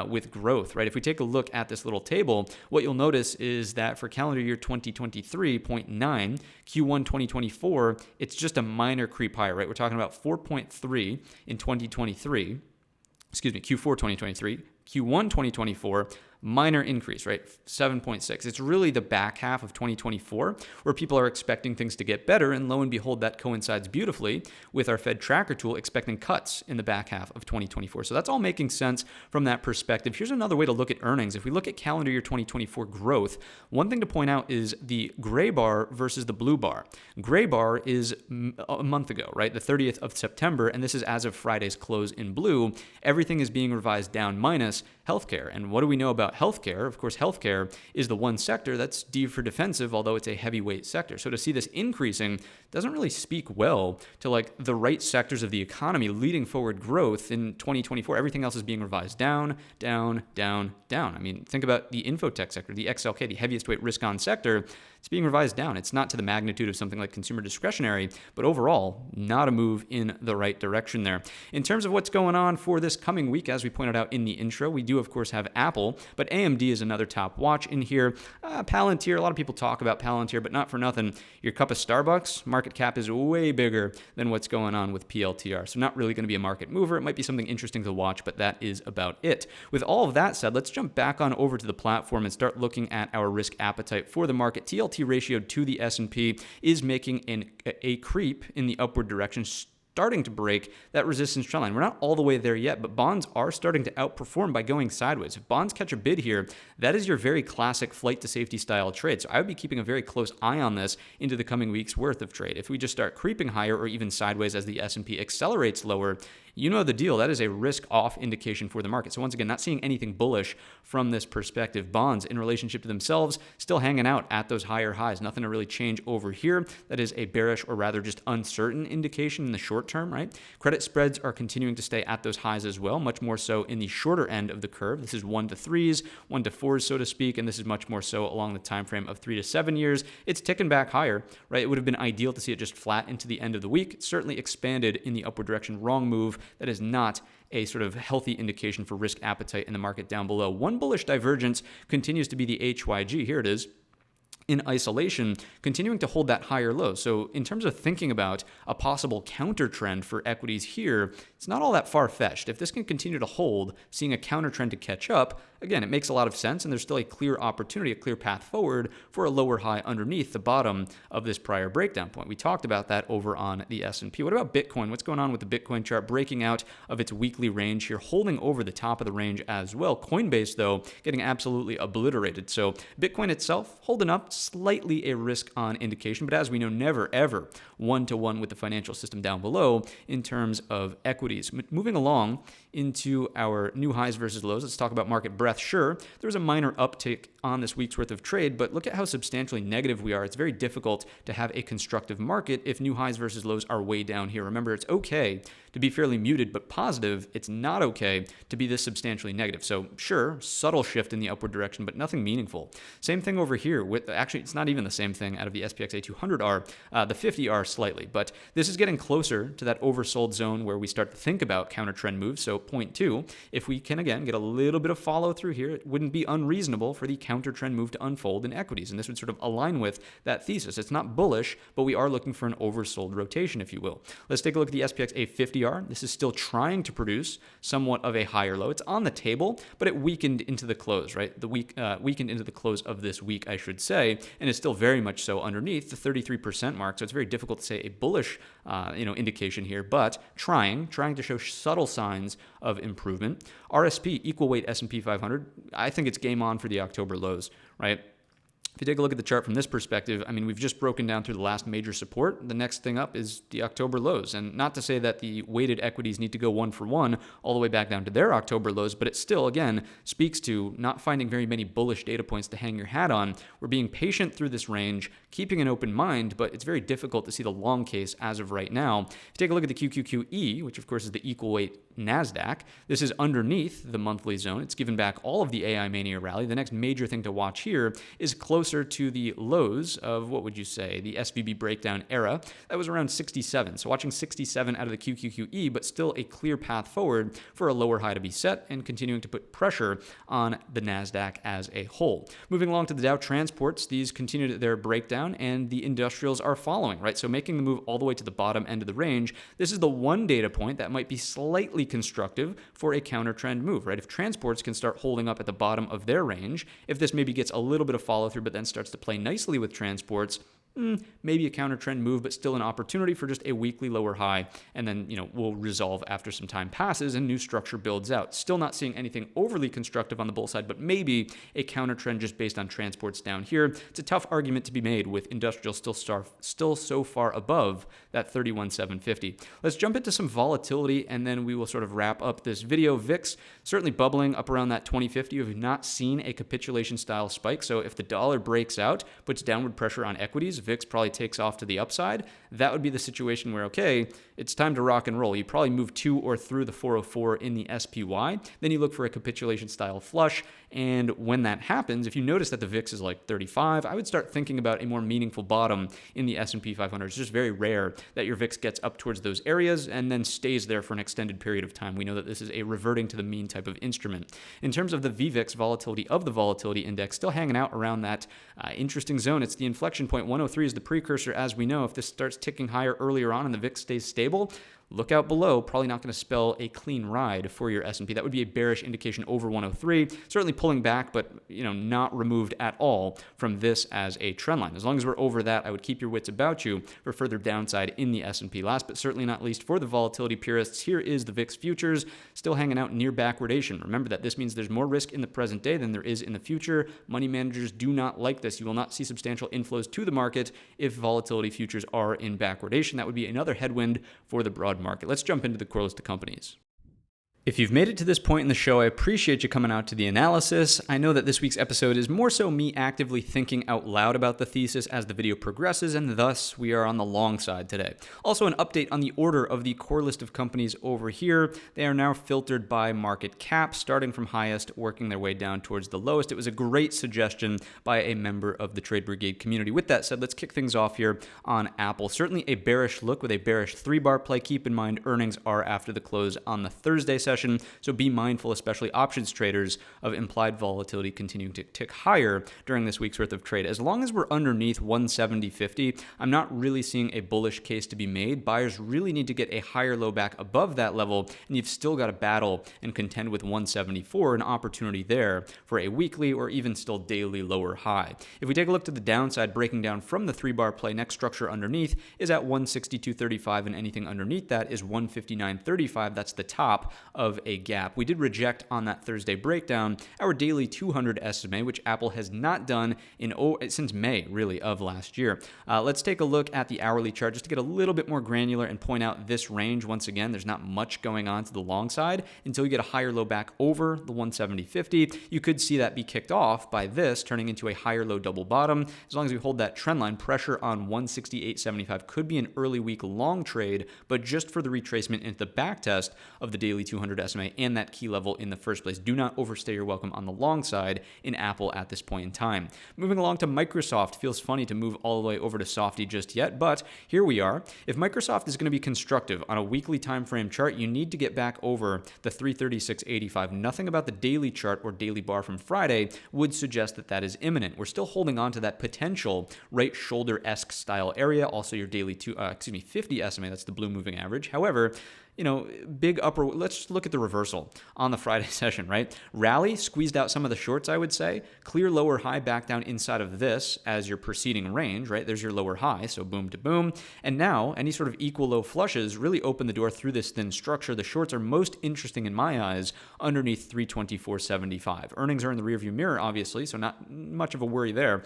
with growth, right? If we take a look at this little table, what you'll notice is that for calendar year 2023, 0.9, Q1 2024, it's just a minor creep higher, right? We're talking about 4.3 in 2023, Q4 2023, Q1 2024, minor increase, right? 7.6. It's really the back half of 2024 where people are expecting things to get better, and lo and behold, that coincides beautifully with our Fed tracker tool expecting cuts in the back half of 2024. So that's all making sense from that perspective. Here's another way to look at earnings. If we look at calendar year 2024 growth, one thing to point out is the gray bar versus the blue bar. Gray bar is a month ago, right? The 30th of September, and this is as of Friday's close in blue. Everything is being revised down minus healthcare. And what do we know about healthcare? Of course, healthcare is the one sector that's D for defensive, although it's a heavyweight sector. So to see this increasing doesn't really speak well to like the right sectors of the economy leading forward growth in 2024. Everything else is being revised down, down, down, down. I mean, think about the infotech sector, the XLK, the heaviest weight risk on sector. It's being revised down. It's not to the magnitude of something like consumer discretionary, but overall, not a move in the right direction there. In terms of what's going on for this coming week, as we pointed out in the intro, we do, of course, have Apple, but AMD is another top watch in here. Palantir, a lot of people talk about Palantir, but not for nothing. Your cup of Starbucks, market cap is way bigger than what's going on with PLTR. So not really going to be a market mover. It might be something interesting to watch, but that is about it. With all of that said, let's jump back on over to the platform and start looking at our risk appetite for the market. TLT ratio to the S&P is making a creep in the upward direction, starting to break that resistance trend line. We're not all the way there yet, but bonds are starting to outperform by going sideways. If bonds catch a bid here, that is your very classic flight to safety style trade. So I would be keeping a very close eye on this into the coming weeks worth of trade. If we just start creeping higher or even sideways as the S&P accelerates lower, you know the deal. That is a risk-off indication for the market. So once again, not seeing anything bullish from this perspective. Bonds in relationship to themselves still hanging out at those higher highs. Nothing to really change over here. That is a bearish or rather just uncertain indication in the short term, right? Credit spreads are continuing to stay at those highs as well, much more so in the shorter end of the curve. This is 1 to 3s, 1 to 4s, so to speak, and this is much more so along the time frame of 3 to 7 years. It's ticking back higher, right? It would have been ideal to see it just flat into the end of the week. It's certainly expanded in the upward direction. Wrong move. That is not a sort of healthy indication for risk appetite in the market down below. One bullish divergence continues to be the HYG. Here it is. In isolation, continuing to hold that higher low. So in terms of thinking about a possible counter trend for equities here, it's not all that far-fetched. If this can continue to hold, seeing a counter trend to catch up, again, it makes a lot of sense, and there's still a clear opportunity, a clear path forward for a lower high underneath the bottom of this prior breakdown point. We talked about that over on the S&P. What about Bitcoin? What's going on with the Bitcoin chart? Breaking out of its weekly range here, holding over the top of the range as well. Coinbase, though, getting absolutely obliterated. So Bitcoin itself holding up, slightly a risk-on indication, but as we know, never, ever one-to-one with the financial system down below in terms of equities. Moving along into our new highs versus lows, let's talk about market breadth. Sure, there was a minor uptick on this week's worth of trade, but look at how substantially negative we are. It's very difficult to have a constructive market if new highs versus lows are way down here. Remember, it's okay to be fairly muted but positive. It's not okay to be this substantially negative. So sure, subtle shift in the upward direction, but nothing meaningful. Same thing over here with, actually, it's not even the same thing out of the SPX 200R, the 50R slightly, but this is getting closer to that oversold zone where we start to think about counter trend moves. So 0.2, if we can again get a little bit of follow through here, it wouldn't be unreasonable for the counter trend move to unfold in equities. And this would sort of align with that thesis. It's not bullish, but we are looking for an oversold rotation, if you will. Let's take a look at the SPX 50R. This is still trying to produce somewhat of a higher low. It's on the table, but it weakened into the close, right? The weakened into the close of this week, I should say, and is still very much so underneath the 33% mark. So it's very difficult to say a bullish, indication here, but trying to show subtle signs of improvement. RSP, equal weight S&P 500. I think it's game on for the October lows, right? If you take a look at the chart from this perspective, I mean, we've just broken down through the last major support. The next thing up is the October lows. And not to say that the weighted equities need to go one for one all the way back down to their October lows, but it still, again, speaks to not finding very many bullish data points to hang your hat on. We're being patient through this range, keeping an open mind, but it's very difficult to see the long case as of right now. If you take a look at the QQQE, which of course is the equal weight NASDAQ, this is underneath the monthly zone. It's given back all of the AI mania rally. The next major thing to watch here is closer to the lows of, what would you say, the SVB breakdown era. That was around 67. So watching 67 out of the QQQE, but still a clear path forward for a lower high to be set and continuing to put pressure on the NASDAQ as a whole. Moving along to the Dow transports, these continued their breakdown and the industrials are following, right? So making the move all the way to the bottom end of the range. This is the one data point that might be slightly constructive for a counter trend move, right? If transports can start holding up at the bottom of their range, if this maybe gets a little bit of follow through, but then starts to play nicely with transports, maybe a counter trend move, but still an opportunity for just a weekly lower high, and then will resolve after some time passes and new structure builds out. Still not seeing anything overly constructive on the bull side, but maybe a counter trend just based on transports down here. It's a tough argument to be made with industrial still so far above that 31,750. Let's jump into some volatility, and then we will sort of wrap up this video. VIX certainly bubbling up around that 2050. We have not seen a capitulation style spike, so if the dollar breaks out, puts downward pressure on equities, VIX probably takes off to the upside. That would be the situation where, okay, it's time to rock and roll. You probably move to or through the 404 in the SPY. Then you look for a capitulation style flush. And when that happens, if you notice that the VIX is like 35, I would start thinking about a more meaningful bottom in the S&P 500. It's just very rare that your VIX gets up towards those areas and then stays there for an extended period of time. We know that this is a reverting to the mean type of instrument. In terms of the VVIX volatility of the volatility index, still hanging out around that interesting zone. It's the inflection point. 103 is the precursor, as we know. If this starts ticking higher earlier on and the VIX stays stable, look out below. Probably not going to spell a clean ride for your S&P. That would be a bearish indication over 103. Certainly pulling back, but not removed at all from this as a trend line. As long as we're over that, I would keep your wits about you for further downside in the S&P. Last but certainly not least for the volatility purists, here is the VIX futures still hanging out near backwardation. Remember that this means there's more risk in the present day than there is in the future. Money managers do not like this. You will not see substantial inflows to the market if volatility futures are in backwardation. That would be another headwind for the broad market. Let's jump into the core list of companies. If you've made it to this point in the show, I appreciate you coming out to the analysis. I know that this week's episode is more so me actively thinking out loud about the thesis as the video progresses, and thus we are on the long side today. Also, an update on the order of the core list of companies over here. They are now filtered by market cap, starting from highest, working their way down towards the lowest. It was a great suggestion by a member of the Trade Brigade community. With that said, let's kick things off here on Apple. Certainly a bearish look with a bearish 3-bar play. Keep in mind, earnings are after the close on the Thursday session. So be mindful, especially options traders, of implied volatility continuing to tick higher during this week's worth of trade. As long as we're underneath 170.50, I'm not really seeing a bullish case to be made. Buyers really need to get a higher low back above that level, and you've still got to battle and contend with 174, an opportunity there for a weekly or even still daily lower high. If we take a look to the downside, breaking down from the 3-bar play, next structure underneath is at 162.35, and anything underneath that is 159.35. That's the top of a gap. We did reject on that Thursday breakdown our daily 200 SMA, which Apple has not done since May, really, of last year. Let's take a look at the hourly chart just to get a little bit more granular and point out this range. Once again, there's not much going on to the long side until you get a higher low back over the 170.50. You could see that be kicked off by this turning into a higher low double bottom. As long as we hold that trend line, pressure on 168.75 could be an early week long trade, but just for the retracement into the back test of the daily 200 SMA and that key level in the first place. Do not overstay your welcome on the long side in Apple at this point in time. Moving along to Microsoft. Feels funny to move all the way over to Softy just yet, but here we are. If Microsoft is going to be constructive on a weekly time frame chart, you need to get back over the 336.85. Nothing about the daily chart or daily bar from Friday would suggest that that is imminent. We're still holding on to that potential right shoulder-esque style area. Also your daily 50 SMA, that's the blue moving average. However, big upper, let's look at the reversal on the Friday session, right? Rally, squeezed out some of the shorts, I would say. Clear lower high back down inside of this as your preceding range, right? There's your lower high, so boom to boom. And now, any sort of equal low flushes really open the door through this thin structure. The shorts are most interesting in my eyes underneath 324.75. Earnings are in the rearview mirror, obviously, so not much of a worry there.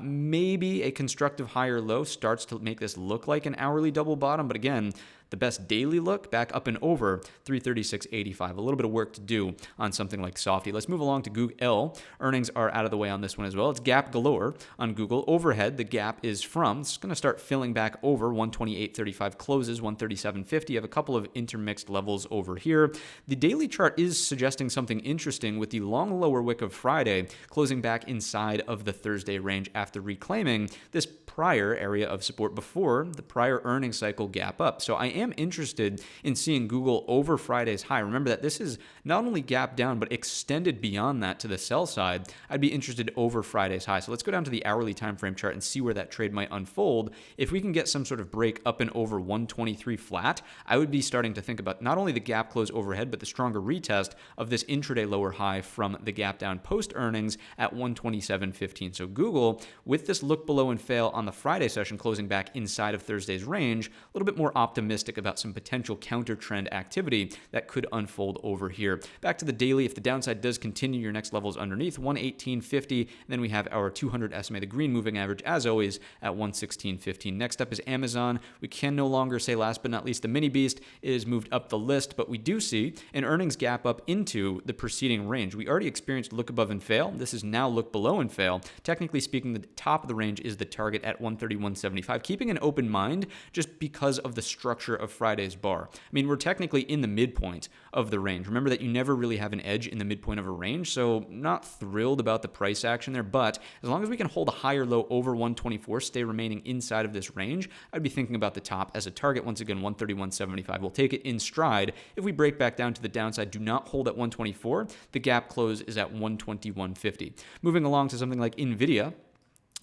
Maybe a constructive higher low starts to make this look like an hourly double bottom, but again, the best daily look back up and over 336.85. A little bit of work to do on something like Softy. Let's move along to Google. Earnings are out of the way on this one as well. It's gap galore on Google. Overhead, the gap is from, it's going to start filling back over 128.35 closes, 137.50. You have a couple of intermixed levels over here. The daily chart is suggesting something interesting with the long lower wick of Friday closing back inside of the Thursday range after reclaiming this prior area of support before the prior earnings cycle gap up. So I am interested in seeing Google over Friday's high. Remember that this is not only gap down, but extended beyond that to the sell side. I'd be interested over Friday's high. So let's go down to the hourly time frame chart and see where that trade might unfold. If we can get some sort of break up and over 123 flat, I would be starting to think about not only the gap close overhead, but the stronger retest of this intraday lower high from the gap down post earnings at 127.15. So Google, with this look below and fail on the Friday session closing back inside of Thursday's range, a little bit more optimistic about some potential counter trend activity that could unfold over here. Back to the daily, if the downside does continue, your next level is underneath 118.50. Then we have our 200 SMA, the green moving average, as always, at 116.15. Next up is Amazon. We can no longer say last but not least the mini beast is moved up the list, but we do see an earnings gap up into the preceding range. We already experienced look above and fail. This is now look below and fail. Technically speaking, the top of the range is the target at 131.75. Keeping an open mind just because of the structure of Friday's bar. I mean, we're technically in the midpoint of the range. Remember that you never really have an edge in the midpoint of a range, so not thrilled about the price action there, but as long as we can hold a higher low over 124, stay remaining inside of this range, I'd be thinking about the top as a target. Once again, 131.75. We'll take it in stride. If we break back down to the downside, do not hold at 124. The gap close is at 121.50. Moving along to something like NVIDIA.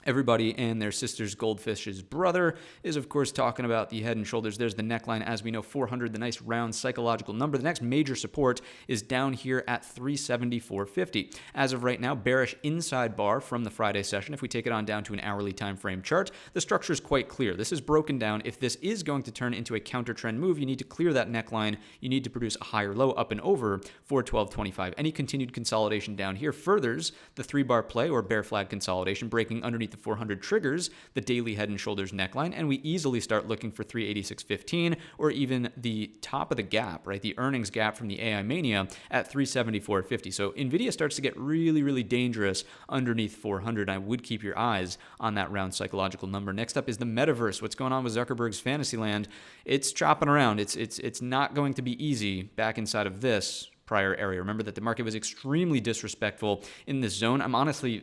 Everybody and their sister's goldfish's brother is, of course, talking about the head and shoulders. There's the neckline. As we know, 400, the nice round psychological number. The next major support is down here at 374.50. As of right now, bearish inside bar from the Friday session. If we take it on down to an hourly time frame chart, the structure is quite clear. This is broken down. If this is going to turn into a counter trend move, you need to clear that neckline. You need to produce a higher low up and over 412.25. Any continued consolidation down here furthers the 3-bar play or bear flag consolidation, breaking underneath the 400 triggers the daily head and shoulders neckline, and we easily start looking for 386.15 or even the top of the gap, right? The earnings gap from the AI mania at 374.50. So NVIDIA starts to get really, really dangerous underneath 400. I would keep your eyes on that round psychological number. Next up is the metaverse. What's going on with Zuckerberg's Fantasyland? It's chopping around. It's not going to be easy back inside of this prior area. Remember that the market was extremely disrespectful in this zone. I'm honestly,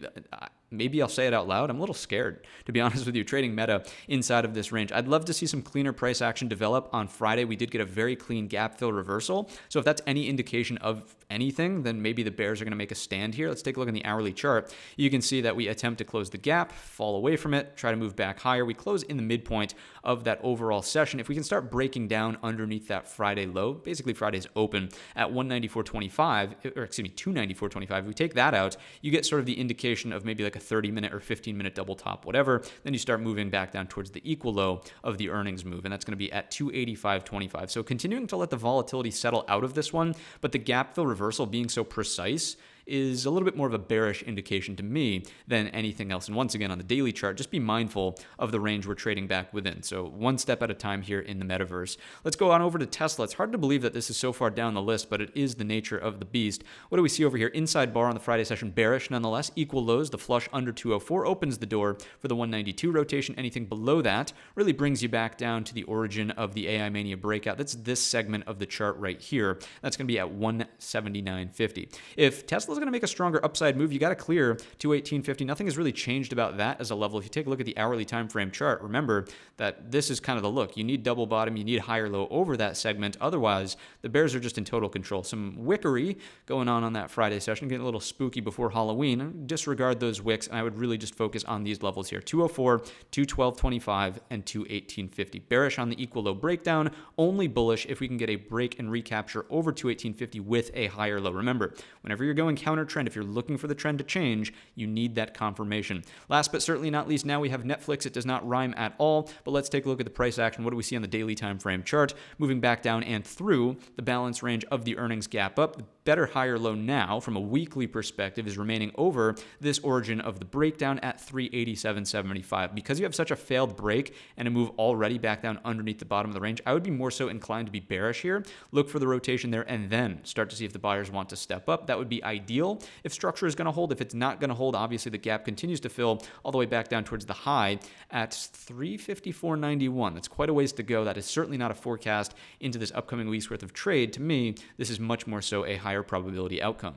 maybe I'll say it out loud, I'm a little scared, to be honest with you, trading Meta inside of this range. I'd love to see some cleaner price action develop. On Friday, we did get a very clean gap fill reversal. So if that's any indication of anything, then maybe the bears are going to make a stand here. Let's take a look in the hourly chart. You can see that we attempt to close the gap, fall away from it, try to move back higher. We close in the midpoint of that overall session. If we can start breaking down underneath that Friday low, basically Friday's open at 294.25, if we take that out, you get sort of the indication of maybe like a 30-minute or 15-minute double top, whatever. Then you start moving back down towards the equal low of the earnings move, and that's going to be at 285.25. So continuing to let the volatility settle out of this one, but the gap fill reversal being so precise is a little bit more of a bearish indication to me than anything else. And once again, on the daily chart, just be mindful of the range we're trading back within. So one step at a time here in the metaverse. Let's go on over to Tesla. It's hard to believe that this is so far down the list, but it is the nature of the beast. What do we see over here? Inside bar on the Friday session, bearish nonetheless. Equal lows. The flush under 204 opens the door for the 192 rotation. Anything below that really brings you back down to the origin of the AI Mania breakout. That's this segment of the chart right here. That's going to be at 179.50. If Tesla's going to make a stronger upside move, you got to clear 218.50. Nothing has really changed about that as a level. If you take a look at the hourly time frame chart, remember that this is kind of the look. You need double bottom, you need higher low over that segment. Otherwise, the bears are just in total control. Some wickery going on that Friday session, getting a little spooky before Halloween. Disregard those wicks, and I would really just focus on these levels here: 204, 212.25, and 218.50. Bearish on the equal low breakdown, only bullish if we can get a break and recapture over 218.50 with a higher low. Remember, whenever you're going counter trend, if you're looking for the trend to change, you need that confirmation. Last but certainly not least, now we have Netflix. It does not rhyme at all, but let's take a look at the price action. What do we see on the daily time frame chart? Moving back down and through the balance range of the earnings gap up. The better higher low now from a weekly perspective is remaining over this origin of the breakdown at 387.75. Because you have such a failed break and a move already back down underneath the bottom of the range, I would be more so inclined to be bearish here. Look for the rotation there and then start to see if the buyers want to step up. That would be ideal if structure is going to hold. If it's not going to hold, obviously the gap continues to fill all the way back down towards the high at 354.91. That's quite a ways to go. That is certainly not a forecast into this upcoming week's worth of trade. To me, this is much more so a higher probability outcome.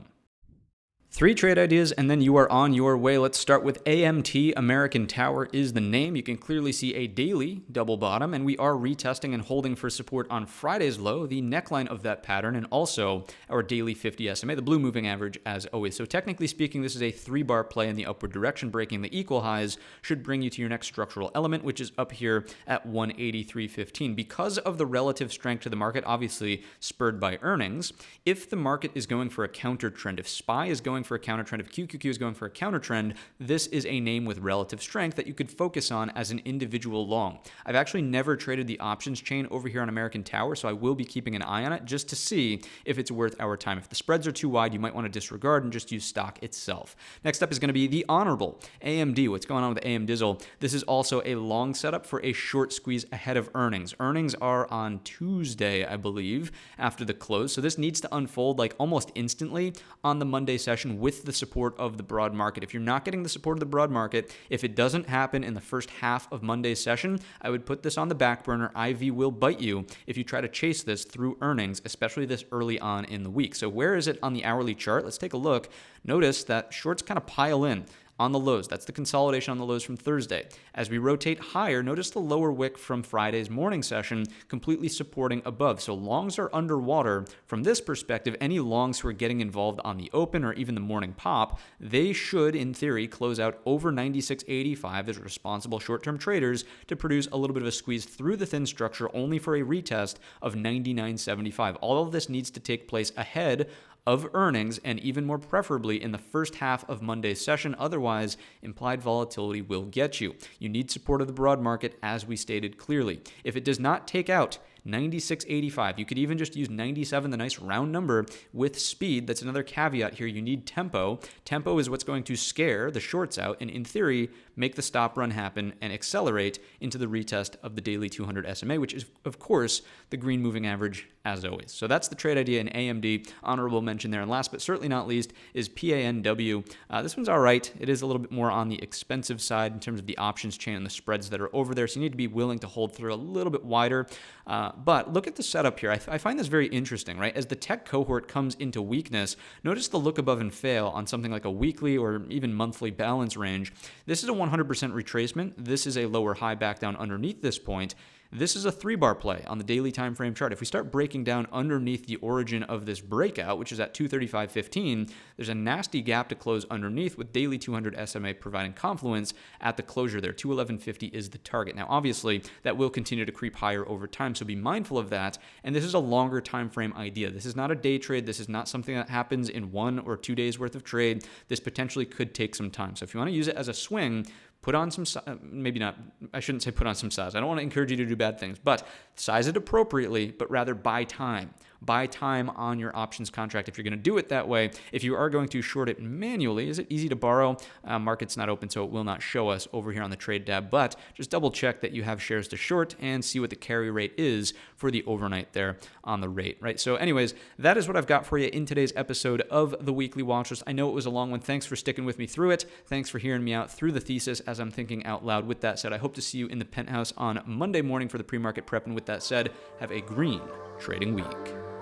3 trade ideas, and then you are on your way. Let's start with AMT. American Tower is the name. You can clearly see a daily double bottom, and we are retesting and holding for support on Friday's low, the neckline of that pattern, and also our daily 50 SMA, the blue moving average as always. So technically speaking, this is a 3-bar play in the upward direction. Breaking the equal highs should bring you to your next structural element, which is up here at 183.15. Because of the relative strength to the market, obviously spurred by earnings, if the market is going for a counter trend, if SPY is going for a counter trend, if QQQ is going for a counter trend, this is a name with relative strength that you could focus on as an individual long. I've actually never traded the options chain over here on American Tower, so I will be keeping an eye on it just to see if it's worth our time. If the spreads are too wide, you might want to disregard and just use stock itself. Next up is going to be the honorable AMD. What's going on with AMDizzle? This is also a long setup for a short squeeze ahead of earnings. Earnings are on Tuesday, I believe, after the close, so this needs to unfold like almost instantly on the Monday session with the support of the broad market. If you're not getting the support of the broad market, if it doesn't happen in the first half of Monday's session, I would put this on the back burner. IV will bite you if you try to chase this through earnings, especially this early on in the week. So where is it on the hourly chart? Let's take a look. Notice that shorts kind of pile in on the lows. That's the consolidation on the lows from Thursday. As we rotate higher, notice the lower wick from Friday's morning session completely supporting above. So longs are underwater. From this perspective, any longs who are getting involved on the open or even the morning pop, they should, in theory, close out over 96.85 as responsible short-term traders to produce a little bit of a squeeze through the thin structure only for a retest of 99.75. All of this needs to take place ahead of earnings, and even more preferably in the first half of Monday's session. Otherwise, implied volatility will get you. You need support of the broad market, as we stated clearly. If it does not take out 96.85. You could even just use 97, the nice round number, with speed. That's another caveat here. You need tempo. Tempo is what's going to scare the shorts out and, in theory, make the stop run happen and accelerate into the retest of the daily 200 SMA, which is, of course, the green moving average as always. So that's the trade idea in AMD. Honorable mention there. And last but certainly not least is PANW. This one's all right. It is a little bit more on the expensive side in terms of the options chain and the spreads that are over there. So you need to be willing to hold through a little bit wider. But look at the setup here. I find this very interesting, right? As the tech cohort comes into weakness, notice the look above and fail on something like a weekly or even monthly balance range. This is a 100% retracement. This is a lower high back down underneath this point. This is a 3-bar play on the daily time frame chart. If we start breaking down underneath the origin of this breakout, which is at 235.15, there's a nasty gap to close underneath with daily 200 SMA providing confluence at the closure there. 211.50 is the target. Now, obviously, that will continue to creep higher over time, so be mindful of that. And this is a longer time frame idea. This is not a day trade. This is not something that happens in 1 or 2 days worth of trade. This potentially could take some time. So if you want to use it as a swing, put on some, maybe not, I shouldn't say put on some size. I don't want to encourage you to do bad things, but size it appropriately, but rather buy time. Buy time on your options contract if you're going to do it that way. If you are going to short it manually, is it easy to borrow? Market's not open, so it will not show us over here on the trade tab, but just double check that you have shares to short and see what the carry rate is for the overnight there on the rate, right? So anyways, that is what I've got for you in today's episode of the Weekly Watchlist. I know it was a long one. Thanks for sticking with me through it. Thanks for hearing me out through the thesis as I'm thinking out loud. With that said, I hope to see you in the penthouse on Monday morning for the pre-market prep. And with that said, have a green trading week.